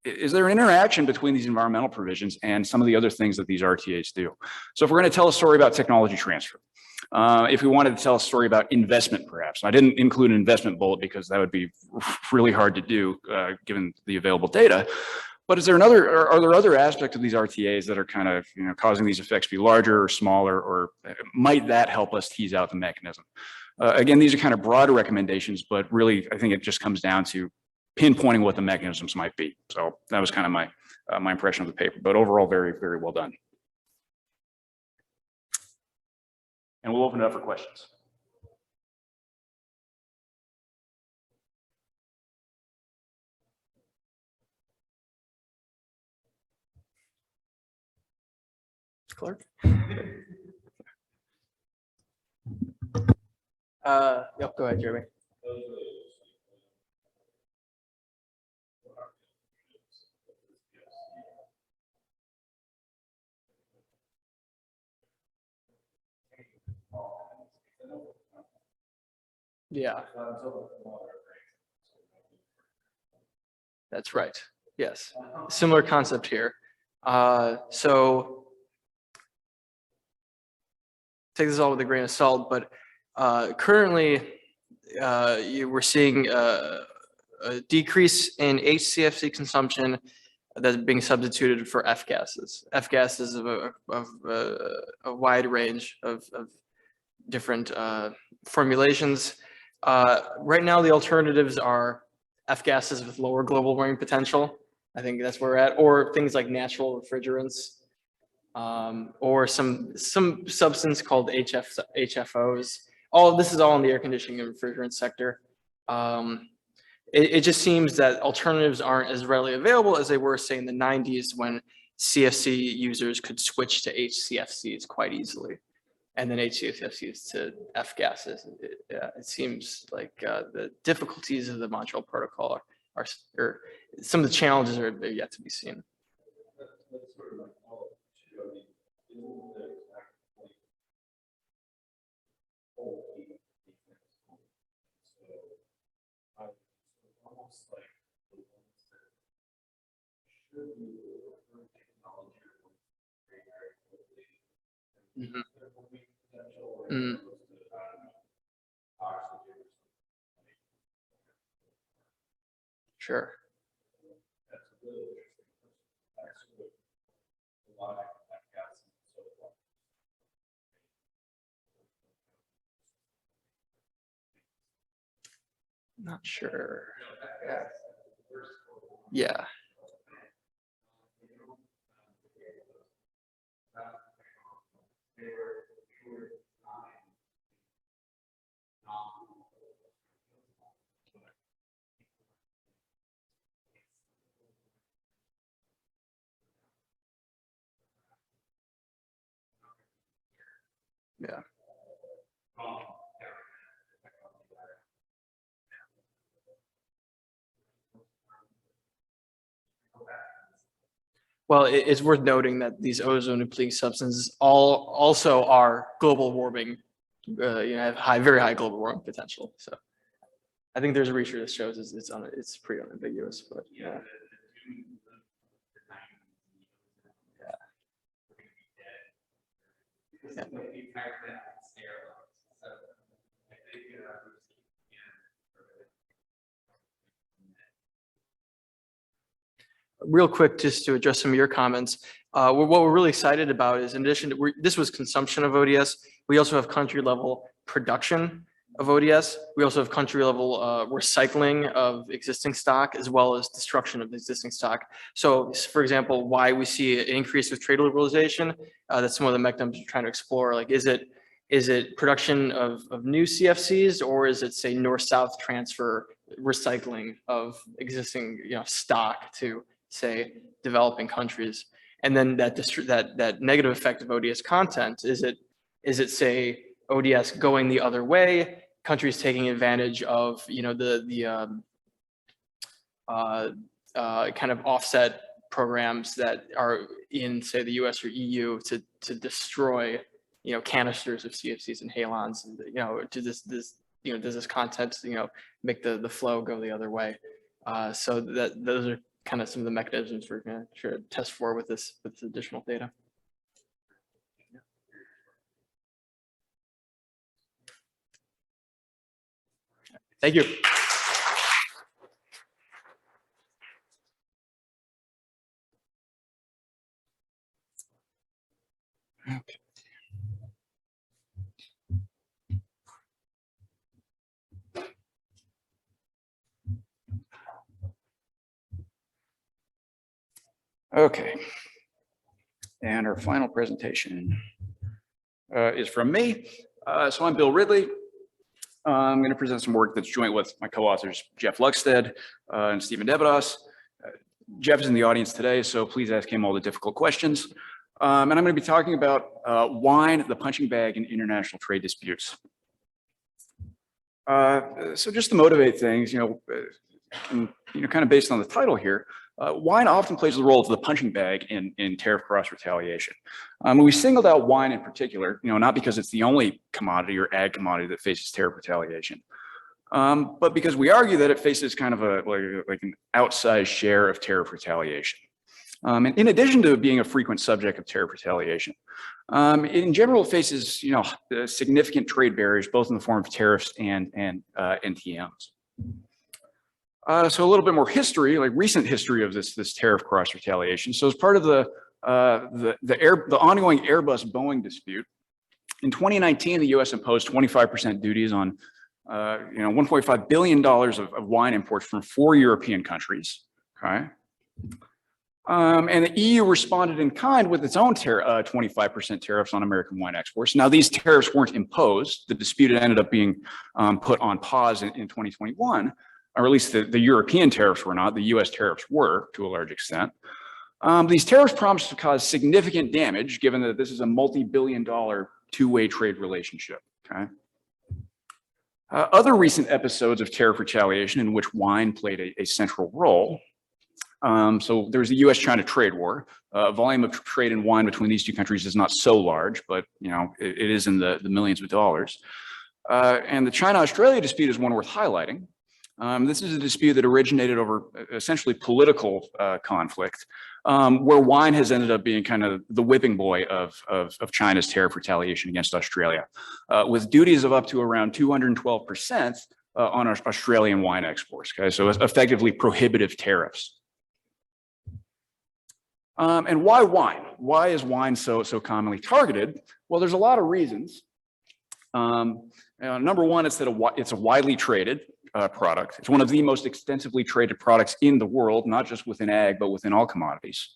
Is there an interaction between these environmental provisions and some of the other things that these RTAs do? So if we're going to tell a story about technology transfer, if we wanted to tell a story about investment, perhaps, I didn't include an investment bullet because that would be really hard to do given the available data. But are there other aspects of these RTAs that are kind of, causing these effects to be larger or smaller, or might that help us tease out the mechanism? Again, these are kind of broad recommendations, but really, I think it just comes down to pinpointing what the mechanisms might be. So that was kind of my impression of the paper, but overall, very, very well done. And we'll open it up for questions. Clark? Yep, go ahead, Jeremy. Yeah. That's right. Yes. Similar concept here. So take this all with a grain of salt, but currently we're seeing a decrease in HCFC consumption that's being substituted for F gases. F gases of a wide range of different formulations. Right now, the alternatives are F gases with lower global warming potential. I think that's where we're at, or things like natural refrigerants, or some substance called HFOs. This is all in the air conditioning and refrigerant sector. It just seems that alternatives aren't as readily available as they were, say, in the 90s, when CFC users could switch to HCFCs quite easily, and then HCFCs to F gases. It seems like the difficulties of the Montreal Protocol are some of the challenges are yet to be seen. Mm-hmm. Mm. Sure. Not sure. Yeah. Yeah. Well, it's worth noting that these ozone depleting substances also are global warming, have very high global warming potential. So I think there's research that shows it's pretty unambiguous, but yeah. Yeah. Real quick, just to address some of your comments, what we're really excited about is, in addition to, this was consumption of ODS, we also have country level production of ODS. We also have country level recycling of existing stock, as well as destruction of existing stock. So, for example, why we see an increase with trade liberalization, that's some of the mechanisms we're trying to explore. Like, is it production of new CFCs, or is it, say, north-south transfer recycling of existing stock to say, developing countries. And then that negative effect of ODS content, is it say ODS going the other way, countries taking advantage of, you know, the kind of offset programs that are in, say, the US or EU to destroy, you know, canisters of CFCs and halons, and, you know, does this content, you know, make the flow go the other way? So those are kind of some of the mechanisms we're going to try to test for with this additional data. Thank you. Okay. Okay. And our final presentation is from me. So I'm Bill Ridley. I'm going to present some work that's joint with my co-authors, Jeff Luckstead and Stephen Devados. Jeff is in the audience today, so please ask him all the difficult questions. And I'm going to be talking about wine, the punching bag, and international trade disputes. So just to motivate things, and, kind of based on the title here, wine often plays the role of the punching bag in tariff cross retaliation. We singled out wine in particular, not because it's the only commodity or ag commodity that faces tariff retaliation, but because we argue that it faces kind of like an outsized share of tariff retaliation. And in addition to being a frequent subject of tariff retaliation, in general, it faces significant trade barriers, both in the form of tariffs and NTMs. So a little bit more history, like recent history of this tariff cross retaliation. So as part of the ongoing Airbus-Boeing dispute, in 2019, the U.S. imposed 25% duties on $1.5 billion of wine imports from 4 European countries. Okay. And the EU responded in kind with its own 25% tariffs on American wine exports. Now, these tariffs weren't imposed. The dispute ended up being put on pause in 2021, or at least the European tariffs were not. The US tariffs were, to a large extent. These tariffs promised to cause significant damage, given that this is a multi-billion-dollar two-way trade relationship. Okay. Other recent episodes of tariff retaliation in which wine played a central role. So there's the U.S.-China trade war. Volume of trade in wine between these two countries is not so large, but it is in the millions of dollars. And the China-Australia dispute is one worth highlighting. This is a dispute that originated over essentially political conflict, where wine has ended up being kind of the whipping boy of China's tariff retaliation against Australia, with duties of up to around 212% on Australian wine exports. Okay, so it's effectively prohibitive tariffs. And why wine? Why is wine so commonly targeted? Well, there's a lot of reasons. Number one, it's that it's a widely traded product. It's one of the most extensively traded products in the world, not just within ag, but within all commodities.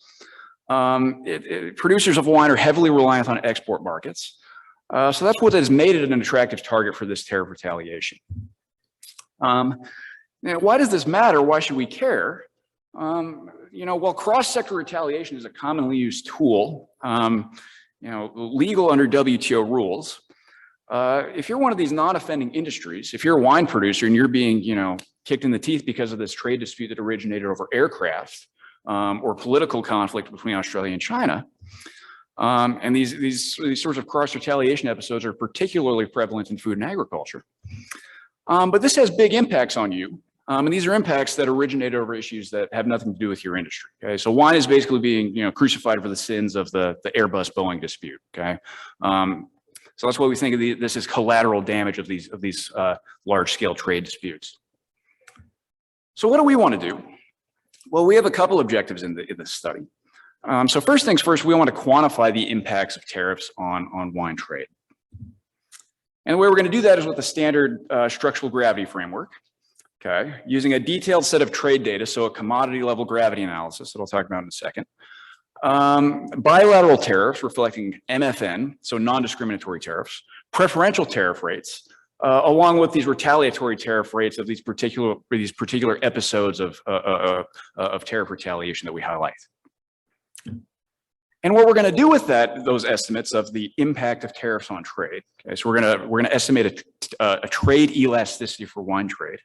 Producers of wine are heavily reliant on export markets. So that's what has made it an attractive target for this tariff retaliation. Now, why does this matter? Why should we care? While cross-sector retaliation is a commonly used tool, legal under WTO rules, if you're one of these non-offending industries, if you're a wine producer and you're being, kicked in the teeth because of this trade dispute that originated over aircraft or political conflict between Australia and China, and these sorts of cross-retaliation episodes are particularly prevalent in food and agriculture. But this has big impacts on you. And these are impacts that originate over issues that have nothing to do with your industry. Okay, so wine is basically being, crucified for the sins of the Airbus-Boeing dispute. Okay, so that's why we think of this as collateral damage of these large-scale trade disputes. So what do we want to do? Well, we have a couple objectives in this study. So first things first, we want to quantify the impacts of tariffs on wine trade. And the way we're going to do that is with the standard structural gravity framework. Okay, using a detailed set of trade data, so a commodity level gravity analysis that I'll talk about in a second. Bilateral tariffs reflecting MFN, so non-discriminatory tariffs, preferential tariff rates, along with these retaliatory tariff rates of these particular episodes of tariff retaliation that we highlight. And what we're going to do with those estimates of the impact of tariffs on trade. Okay, so we're going to estimate a trade elasticity for wine trade.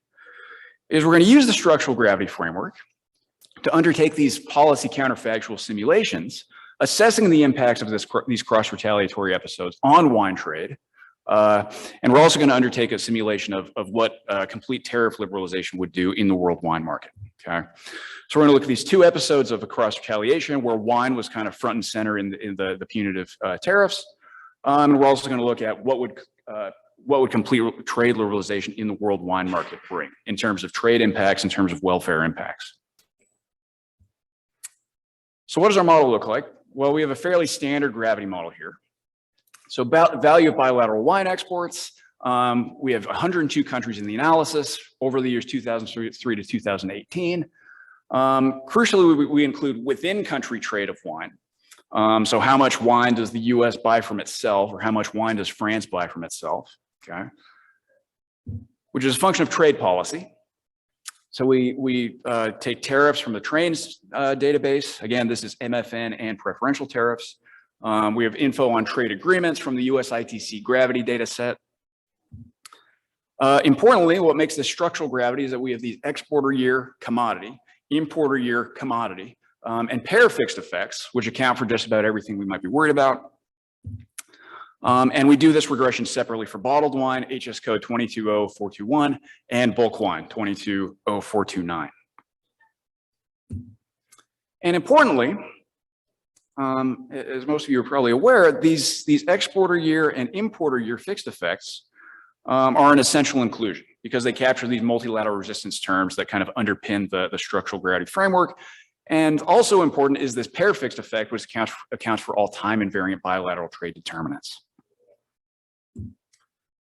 Is we're going to use the structural gravity framework to undertake these policy counterfactual simulations, assessing the impacts of these cross-retaliatory episodes on wine trade. And we're also going to undertake a simulation of what complete tariff liberalization would do in the world wine market. Okay, so we're going to look at these two episodes of a cross-retaliation where wine was kind of front and center in the punitive tariffs. And we're also going to look at what would complete trade liberalization in the world wine market bring in terms of trade impacts, in terms of welfare impacts. So what does our model look like? Well, we have a fairly standard gravity model here. So about value of bilateral wine exports, we have 102 countries in the analysis over the years 2003 to 2018. Crucially, we include within country trade of wine. So how much wine does the US buy from itself, or how much wine does France buy from itself, okay? Which is a function of trade policy. So we take tariffs from the trains database. Again, this is MFN and preferential tariffs. We have info on trade agreements from the US ITC gravity data set. Importantly, what makes this structural gravity is that we have these exporter year commodity, importer year commodity, and pair fixed effects, which account for just about everything we might be worried about. And we do this regression separately for bottled wine, HS code 220421, and bulk wine, 220429. And importantly, as most of you are probably aware, these exporter year and importer year fixed effects are an essential inclusion because they capture these multilateral resistance terms that kind of underpin the structural gravity framework. And also important is this pair fixed effect, which accounts for all time invariant bilateral trade determinants.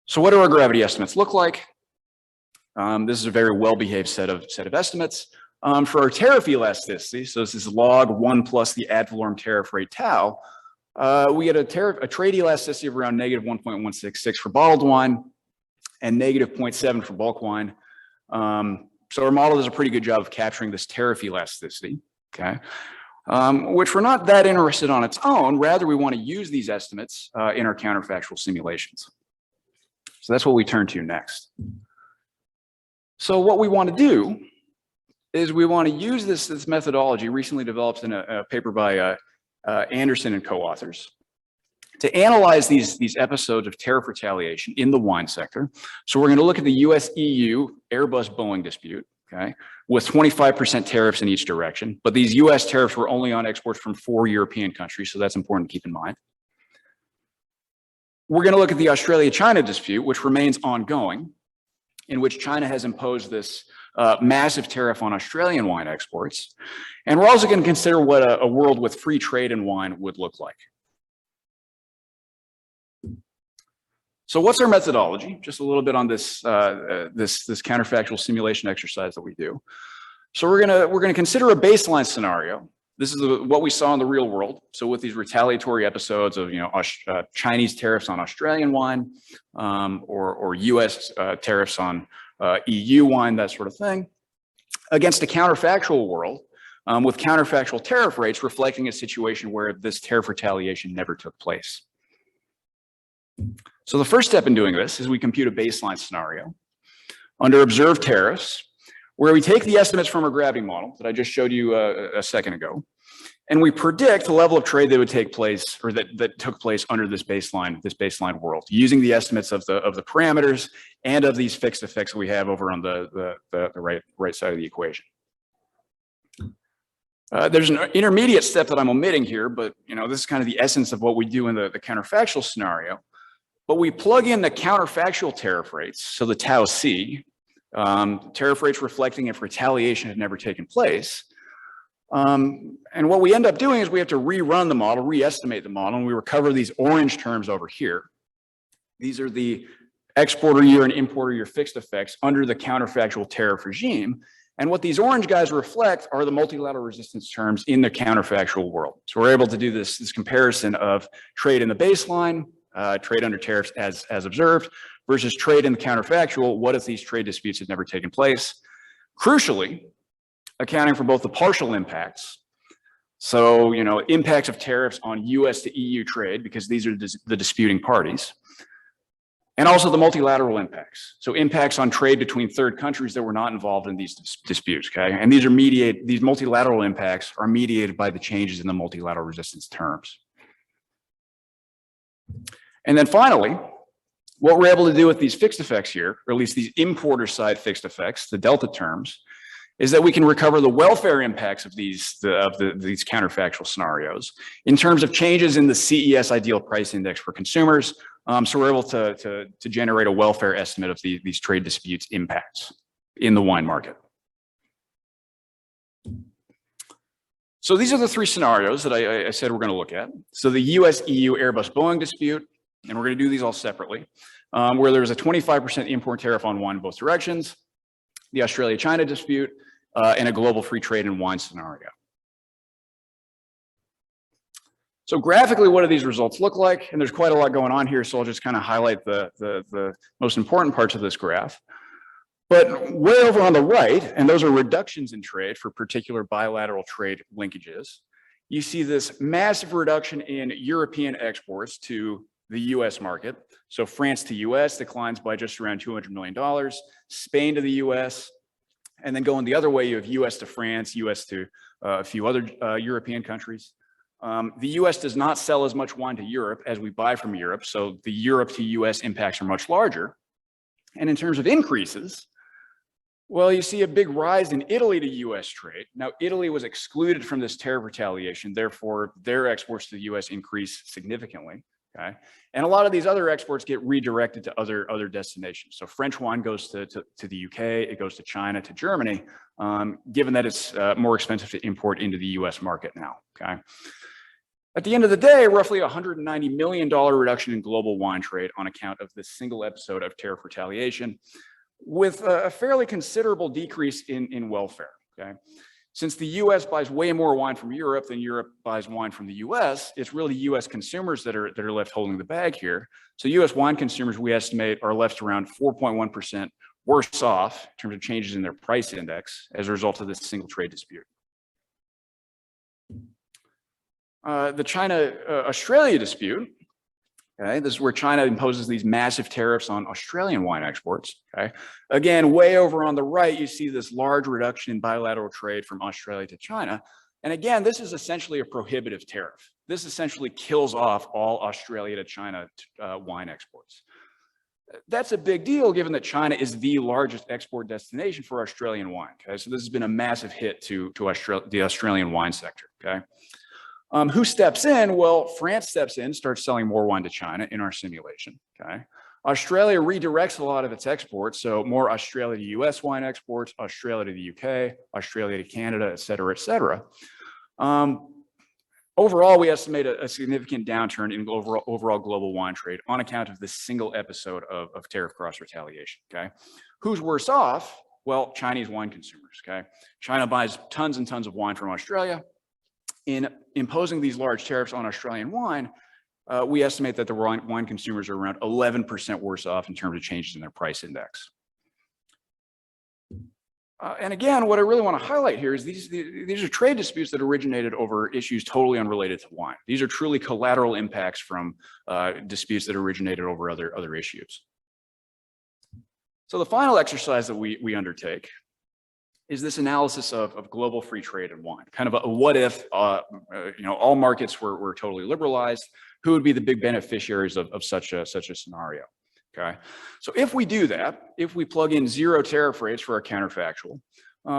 So what do our gravity estimates look like? This is a very well-behaved set of estimates. For our tariff elasticity, so this is log 1 plus the ad valorem tariff rate tau, we get a trade elasticity of around negative 1.166 for bottled wine and negative 0.7 for bulk wine. So our model does a pretty good job of capturing this tariff elasticity, okay? Which we're not that interested on its own. Rather, we want to use these estimates in our counterfactual simulations. So that's what we turn to next. So what we want to do is we want to use this methodology recently developed in a paper by Anderson and co-authors to analyze these episodes of tariff retaliation in the wine sector. So we're going to look at the US-EU Airbus-Boeing dispute, okay, with 25% tariffs in each direction. But these US tariffs were only on exports from 4 European countries, so that's important to keep in mind. We're going to look at the Australia-China dispute, which remains ongoing, in which China has imposed this massive tariff on Australian wine exports. And we're also going to consider what a world with free trade in wine would look like. So what's our methodology? Just a little bit on this counterfactual simulation exercise that we do. So we're gonna consider a baseline scenario. This is what we saw in the real world. So with these retaliatory episodes of Chinese tariffs on Australian wine, or US tariffs on EU wine, that sort of thing, against a counterfactual world with counterfactual tariff rates reflecting a situation where this tariff retaliation never took place. So the first step in doing this is we compute a baseline scenario under observed tariffs, where we take the estimates from our gravity model that I just showed you a second ago, and we predict the level of trade that would take place, or that took place under this baseline world, using the estimates of the parameters and of these fixed effects that we have over on the right side of the equation. There's an intermediate step that I'm omitting here, but this is kind of the essence of what we do in the counterfactual scenario. But we plug in the counterfactual tariff rates, so the tau C, tariff rates reflecting if retaliation had never taken place. And what we end up doing is we have to rerun the model, re-estimate the model, and we recover these orange terms over here. These are the exporter year and importer year fixed effects under the counterfactual tariff regime. And what these orange guys reflect are the multilateral resistance terms in the counterfactual world. So we're able to do this comparison of trade in the baseline, trade under tariffs as observed, versus trade in the counterfactual, what if these trade disputes had never taken place? Crucially, accounting for both the partial impacts, so, impacts of tariffs on US to EU trade, because these are the disputing parties, and also the multilateral impacts. So impacts on trade between third countries that were not involved in these disputes, okay? And these multilateral impacts are mediated by the changes in the multilateral resistance terms. And then finally, what we're able to do with these fixed effects here, or at least these importer side fixed effects, the delta terms, is that we can recover the welfare impacts of these counterfactual scenarios in terms of changes in the CES ideal price index for consumers. So we're able to generate a welfare estimate of these trade disputes impacts in the wine market. So these are the three scenarios that I said we're going to look at. So the US-EU Airbus-Boeing dispute, and we're going to do these all separately, where there was a 25% import tariff on wine in both directions, the Australia-China dispute, and a global free trade in wine scenario. So graphically, what do these results look like? And there's quite a lot going on here, so I'll just kind of highlight the most important parts of this graph. But way over on the right, and those are reductions in trade for particular bilateral trade linkages, you see this massive reduction in European exports to the US market. So France to US declines by just around $200 million, Spain to the US, and then going the other way, you have US to France, US to a few other European countries. The US does not sell as much wine to Europe as we buy from Europe, so the Europe to US impacts are much larger. And in terms of increases, well, you see a big rise in Italy to US trade. Now, Italy was excluded from this tariff retaliation, therefore their exports to the US increase significantly. Okay. And a lot of these other exports get redirected to other destinations. So French wine goes to the UK, it goes to China, to Germany, given that it's more expensive to import into the US market now. Okay. At the end of the day, roughly $190 million reduction in global wine trade on account of this single episode of tariff retaliation, with a fairly considerable decrease in welfare. Okay. Since the US buys way more wine from Europe than Europe buys wine from the US, it's really US consumers that are left holding the bag here. So US wine consumers, we estimate, are left around 4.1% worse off in terms of changes in their price index as a result of this single trade dispute. The China-Australia dispute, okay, this is where China imposes these massive tariffs on Australian wine exports. Okay, again, way over on the right, you see this large reduction in bilateral trade from Australia to China. And again, this is essentially a prohibitive tariff. This essentially kills off all Australia to China wine exports. That's a big deal given that China is the largest export destination for Australian wine. Okay, so this has been a massive hit to the Australian wine sector. Okay. Who steps in? Well, France steps in, starts selling more wine to China in our simulation. Okay, Australia redirects a lot of its exports, so more Australia to US wine exports, Australia to the UK, Australia to Canada, et cetera, et cetera. Overall, we estimate a significant downturn in overall global wine trade on account of this single episode of tariff cross retaliation. Okay, who's worse off? Well, Chinese wine consumers. Okay, China buys tons and tons of wine from Australia. In imposing these large tariffs on Australian wine, we estimate that the wine consumers are around 11% worse off in terms of changes in their price index. And again, what I really want to highlight here is these are trade disputes that originated over issues totally unrelated to wine. These are truly collateral impacts from disputes that originated over other issues. So the final exercise that we undertake is this analysis of global free trade in wine, kind of a what if all markets were totally liberalized, who would be the big beneficiaries of such a scenario? Okay, so if we do that, if we plug in zero tariff rates for our counterfactual,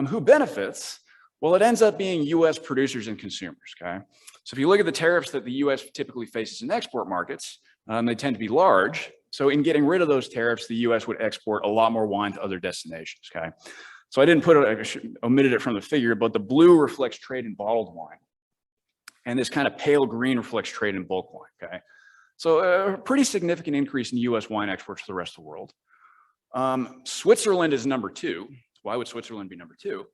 who benefits? Well, it ends up being US producers and consumers. Okay, so if you look at the tariffs that the US typically faces in export markets, they tend to be large. So in getting rid of those tariffs, the US would export a lot more wine to other destinations. Okay. So I didn't omitted it from the figure, but the blue reflects trade in bottled wine. And this kind of pale green reflects trade in bulk wine, okay? So a pretty significant increase in US wine exports to the rest of the world. Switzerland is number 2. Why would Switzerland be number 2?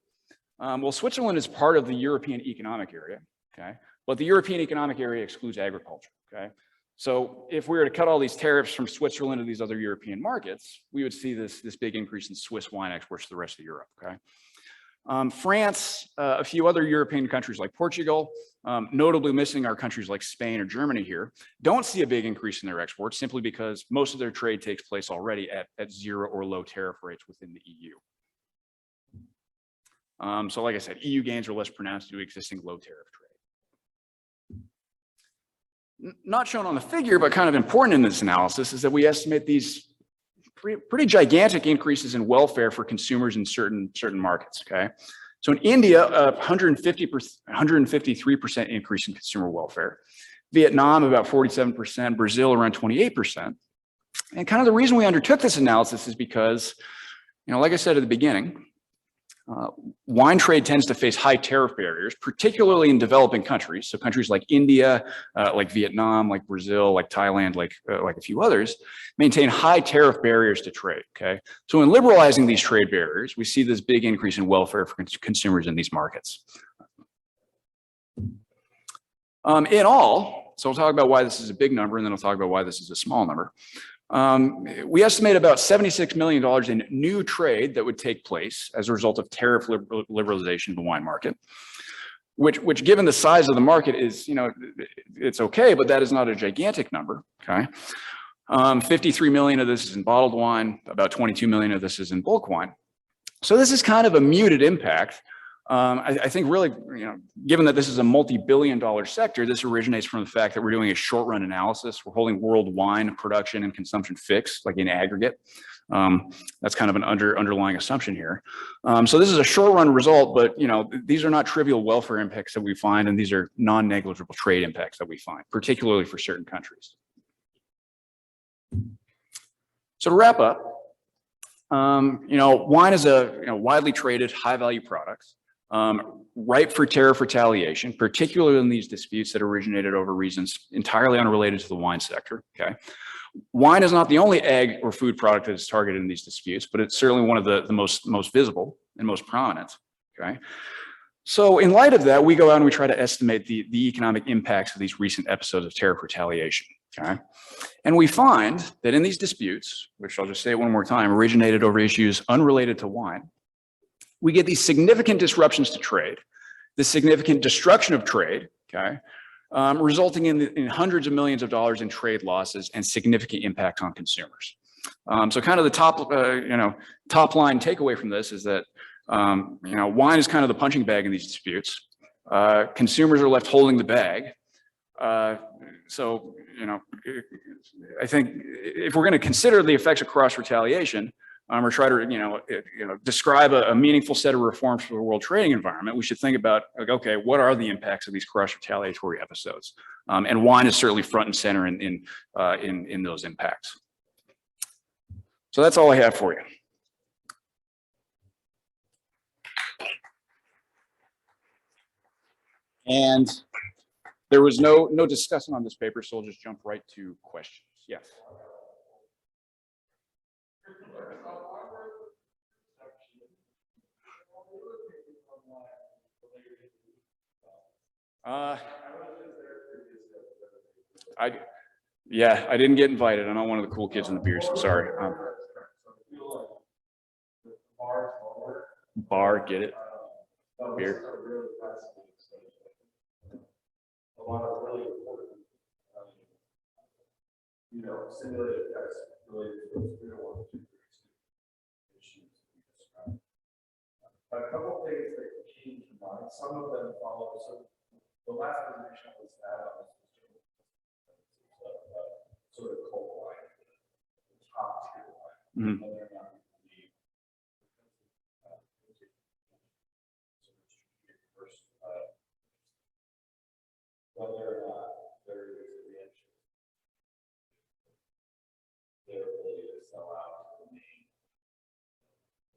Well, Switzerland is part of the European Economic Area, okay? But the European Economic Area excludes agriculture, okay? So if we were to cut all these tariffs from Switzerland to these other European markets, we would see this big increase in Swiss wine exports to the rest of Europe, okay? France, a few other European countries like Portugal, notably missing are countries like Spain or Germany here, don't see a big increase in their exports simply because most of their trade takes place already at zero or low tariff rates within the EU. So like I said, EU gains are less pronounced due to existing low tariff trade. Not shown on the figure, but kind of important in this analysis is that we estimate these pretty gigantic increases in welfare for consumers in certain markets, okay? So in India, 153% increase in consumer welfare. Vietnam, about 47%, Brazil, around 28%. And kind of the reason we undertook this analysis is because, like I said at the beginning, wine trade tends to face high tariff barriers, particularly in developing countries. So countries like India, like Vietnam, like Brazil, like Thailand, like a few others, maintain high tariff barriers to trade, okay? So in liberalizing these trade barriers, we see this big increase in welfare for consumers in these markets. In all, so I'll talk about why this is a big number, and then I'll talk about why this is a small number. We estimate about $76 million in new trade that would take place as a result of tariff liberalization of the wine market, which given the size of the market is, it's okay, but that is not a gigantic number, okay? 53 million of this is in bottled wine, about 22 million of this is in bulk wine. So this is kind of a muted impact. I think really, given that this is a multi-billion-dollar sector, this originates from the fact that we're doing a short-run analysis. We're holding world wine production and consumption fixed, like in aggregate. That's kind of an underlying assumption here. So this is a short-run result, but these are not trivial welfare impacts that we find, and these are non-negligible trade impacts that we find, particularly for certain countries. So to wrap up, wine is a widely traded, high-value product. Ripe for tariff retaliation, particularly in these disputes that originated over reasons entirely unrelated to the wine sector, okay? Wine is not the only ag or food product that is targeted in these disputes, but it's certainly one of the most visible and most prominent, okay? So in light of that, we go out and we try to estimate the economic impacts of these recent episodes of tariff retaliation, okay? And we find that in these disputes, which I'll just say one more time, originated over issues unrelated to wine, we get these significant disruptions to trade, the significant destruction of trade, okay, resulting in hundreds of millions of dollars in trade losses and significant impact on consumers. So kind of the top line takeaway from this is that, wine is kind of the punching bag in these disputes. Consumers are left holding the bag. So, I think if we're going to consider the effects of cross retaliation, or try to, describe a meaningful set of reforms for the world trading environment, we should think about, like, okay, what are the impacts of these cross retaliatory episodes? And wine is certainly front and center in those impacts. So that's all I have for you. And there was no discussion on this paper, so I'll just jump right to questions. Yes. I didn't get invited. I'm not one of the cool kids in the beers. I'm sorry. Bar, get it? Beer. A lot of really important, simulated effects related to those 301 issues we described. A couple of things that came to mind. Some of them follow. So the last presentation was that on sort of cold line, top tier line. Mm-hmm. Whether or not there is a reaction, their ability to sell out to the main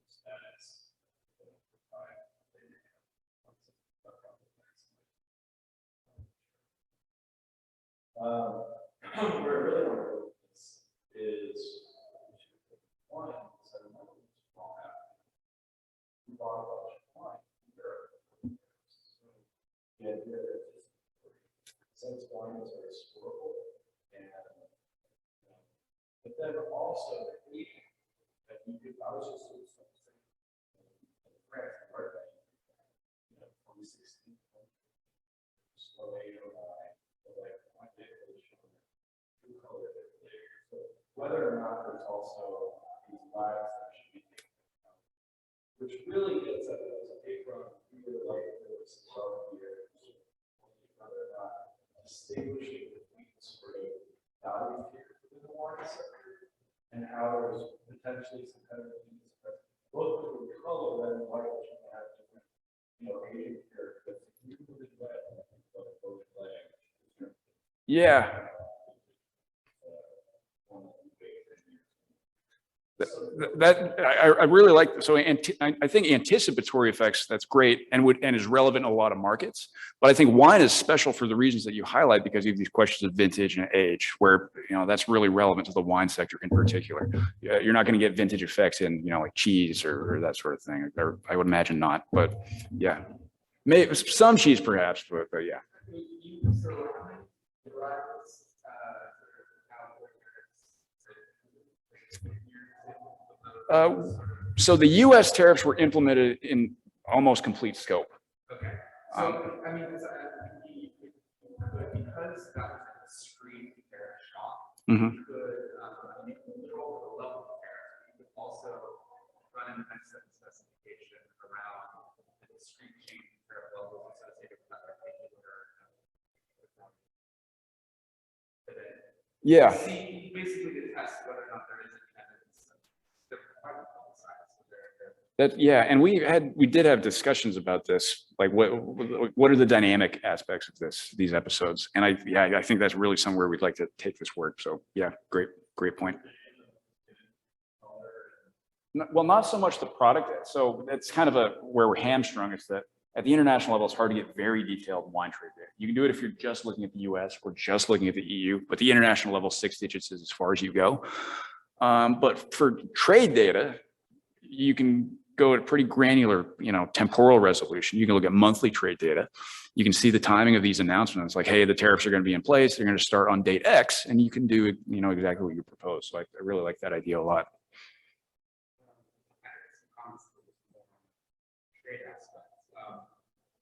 status. Where I really want to go with this is one, small happening. We bought a bunch of wine in Europe. The idea that since wine is very storable and but then also the aging that you could, I was just doing something in France, right? 2016, slowly like one day they show two color later. So whether or not there's also these lags that should be taken into account, which really gets at those paper on really like this here, whether or not distinguishing between sort of value tiers within the wine sector and how there's potentially some kind of needs, but both with color and white, which can have different, aging characteristics. You really let both layers. Yeah. I really like, so I think anticipatory effects, that's great and is relevant in a lot of markets. But I think wine is special for the reasons that you highlight, because you have these questions of vintage and age, where, that's really relevant to the wine sector in particular. You're not going to get vintage effects in, like cheese or that sort of thing. Or I would imagine not, but yeah. Maybe some cheese perhaps, but yeah. So the U.S. tariffs were implemented in almost complete scope. Okay. So, I mean, because that was a discrete tariff shock, Mhm. you could control the level of tariff. You could also run an specification around the discrete change in tariff levels associated with that particular. Yeah. See, basically to test whether or not there is independence. Yeah, and we did have discussions about this, like what are the dynamic aspects of these episodes, and I think that's really somewhere we'd like to take this work. So yeah, great point. Well, not so much the product. So that's kind of where we're hamstrung, is that at the international level, it's hard to get very detailed wine trade data. You can do it if you're just looking at the US or just looking at the EU, but the international level, 6 digits is as far as you go. But for trade data, you can go at pretty granular, temporal resolution. You can look at monthly trade data. You can see the timing of these announcements, like, hey, the tariffs are going to be in place. They're going to start on date X, and you can do, exactly what you propose. So I really like that idea a lot. Trade aspects.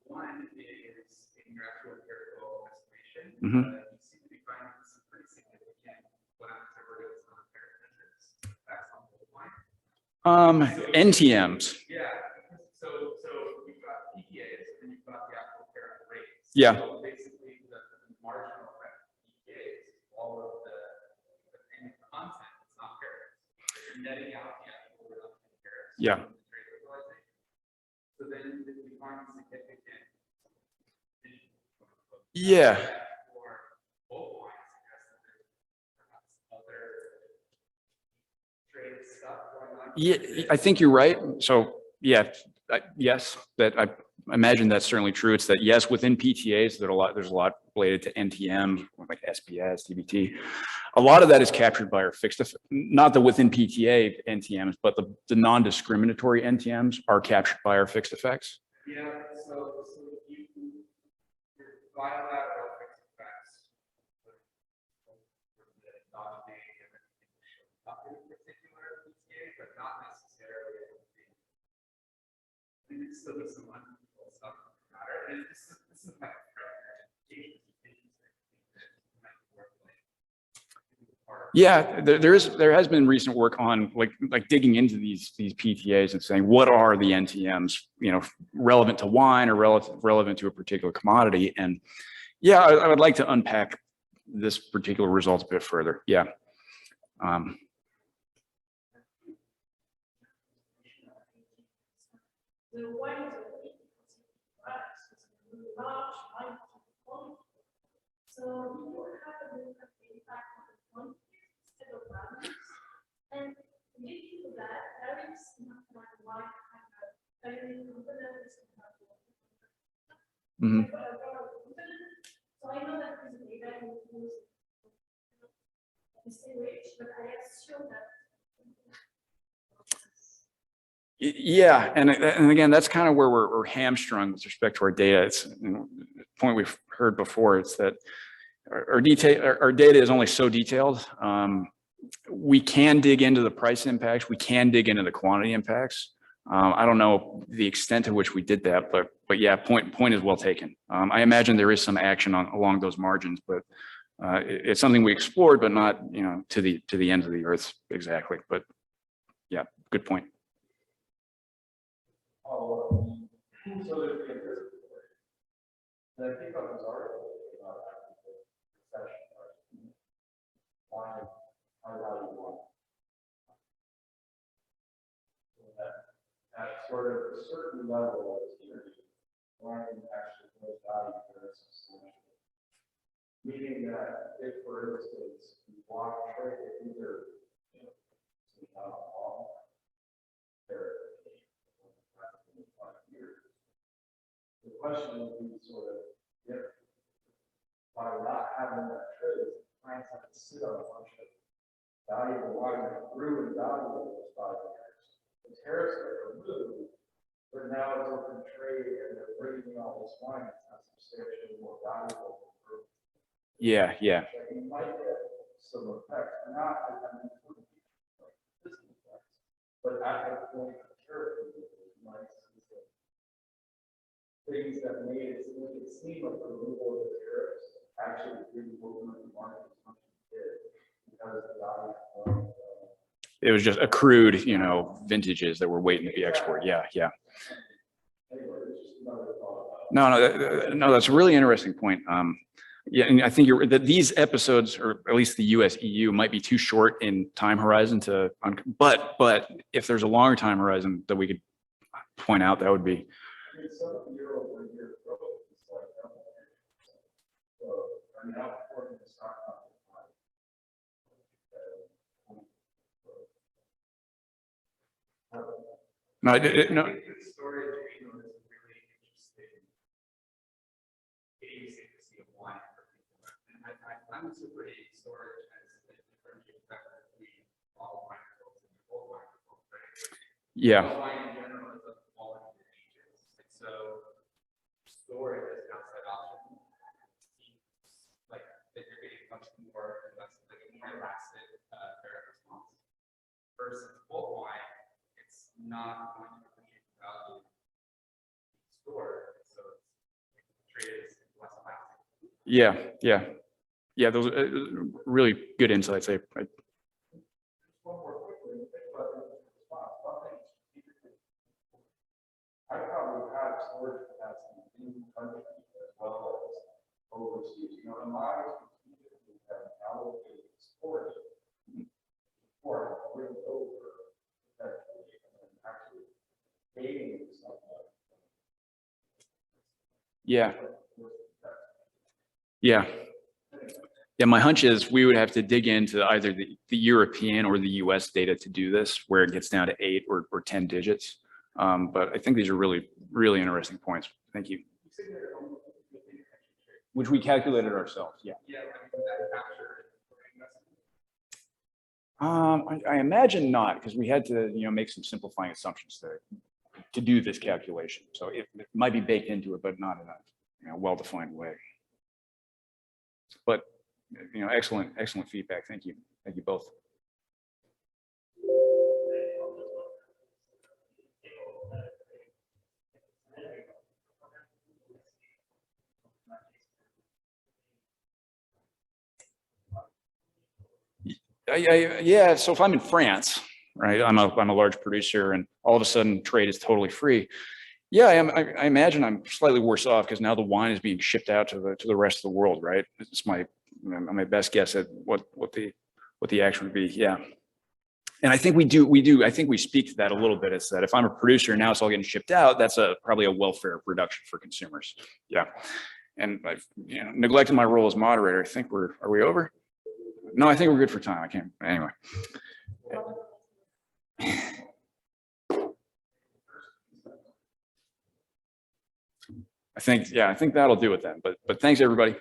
One is in your actual empirical estimation. Mm-hmm. You seem to be finding some pretty significant whatever it is on tariff measures. That's on the line. NTMs. Yeah. So you've got PPAs and you've got the actual tariff rates. Yeah. So basically, the marginal effect of PPAs is all of the payment content. It's not tariffs. You're netting out the actual reduction in tariffs. Yeah. So then we find significant. Yeah. For both lines, perhaps other trade stuff going on. Yeah, I think you're right. So yeah, yes, that I imagine that's certainly true. It's that yes, within PTAs, there's a lot related to NTMs, like SPS, DBT. A lot of that is captured by our fixed, not the within PTA NTMs, but the non-discriminatory NTMs are captured by our fixed effects. Yeah, so you bilateral fixed effects for the non-native in particular PTA, but not necessarily. I think it's still some unusual stuff matter. And this is my Yeah, there has been recent work on like digging into these PTAs and saying what are the NTMs, relevant to wine or relevant to a particular commodity. And yeah, I would like to unpack this particular result a bit further. Yeah. So you would have a different impact on the quantity instead of values. And leading to that, tariffs not like wine have a very component. So I know that this data includes distinguish, but I assume that. Yeah, and again, that's kind of where we're hamstrung with respect to our data. It's the point we've heard before. It's that our data is only so detailed. We can dig into the price impacts. We can dig into the quantity impacts. I don't know the extent to which we did that, but yeah, point is well taken. I imagine there is some action along those margins, but it's something we explored, but not, you know, to the ends of the earth exactly. But yeah, good point. Oh, so there's the other story. And I think on this article about recession, why high value one. So that at sort of a certain level of security, wine actually goes value very substantially. Meaning that if, for instance, you block trade, either, you know, the question would be sort of, if by not having that trade, clients have to sit on a bunch of valuable wine that grew in value in those 5 years. The tariffs are removed, but now it's open trade and they're bringing all this wine that's not substantially more valuable. Yeah, yeah. You might get some effects, not but at the point of tariff, you might see some things that made it seem like the removal of the tariffs actually didn't work on the market as much as it did because the value. It was just accrued, you know, vintages that were waiting to be exported. Yeah, yeah. Anyway, it's just another thought. No, that's a really interesting point. Yeah, and I think that these episodes, or at least the US EU, might be too short in time horizon to, but if there's a longer time horizon that we could point out, that would be. I mean, some of the year-over-year growth is like, so I'm now according to stock market. No, no. The story of Reno is really interesting. Getting to see a wine for people. And I find this a pretty storage as a differentiating factor between all wine results and old wine results, right? Yeah. All wine in general is of quality and ages. And so storage is an outside option. Like that you're getting much more, less like a more lasting tariff response. Versus old wine, it's not going to appreciate the value stored, so it's traded as less lasting. Yeah. Those are really good insights. I One more quickly, think about the response. I probably have storage capacity in the country as well as overseas. You know, in my experience, we have allocated storage for bring it over effectively and actually gaining something. Yeah, my hunch is we would have to dig into either the European or the US data to do this, where it gets down to 8 or 10 digits. But I think these are really, really interesting points. Thank you. Which we calculated ourselves, yeah. I imagine not, because we had to, you know, make some simplifying assumptions to do this calculation. So it might be baked into it, but not in a, you know, well-defined way. But, you know, excellent feedback. Thank you both. Yeah, so if I'm in France, right, I'm a large producer, and all of a sudden trade is totally free. Yeah, I imagine I'm slightly worse off because now the wine is being shipped out to the rest of the world, right? It's my best guess at what the action would be. Yeah, and I think we do. I think we speak to that a little bit. It's that if I'm a producer now, it's all getting shipped out. That's probably a welfare reduction for consumers. Yeah, and I've, you know, neglected my role as moderator. I think are we over? No, I think we're good for time. I can't, anyway. I think that'll do it then, but thanks everybody.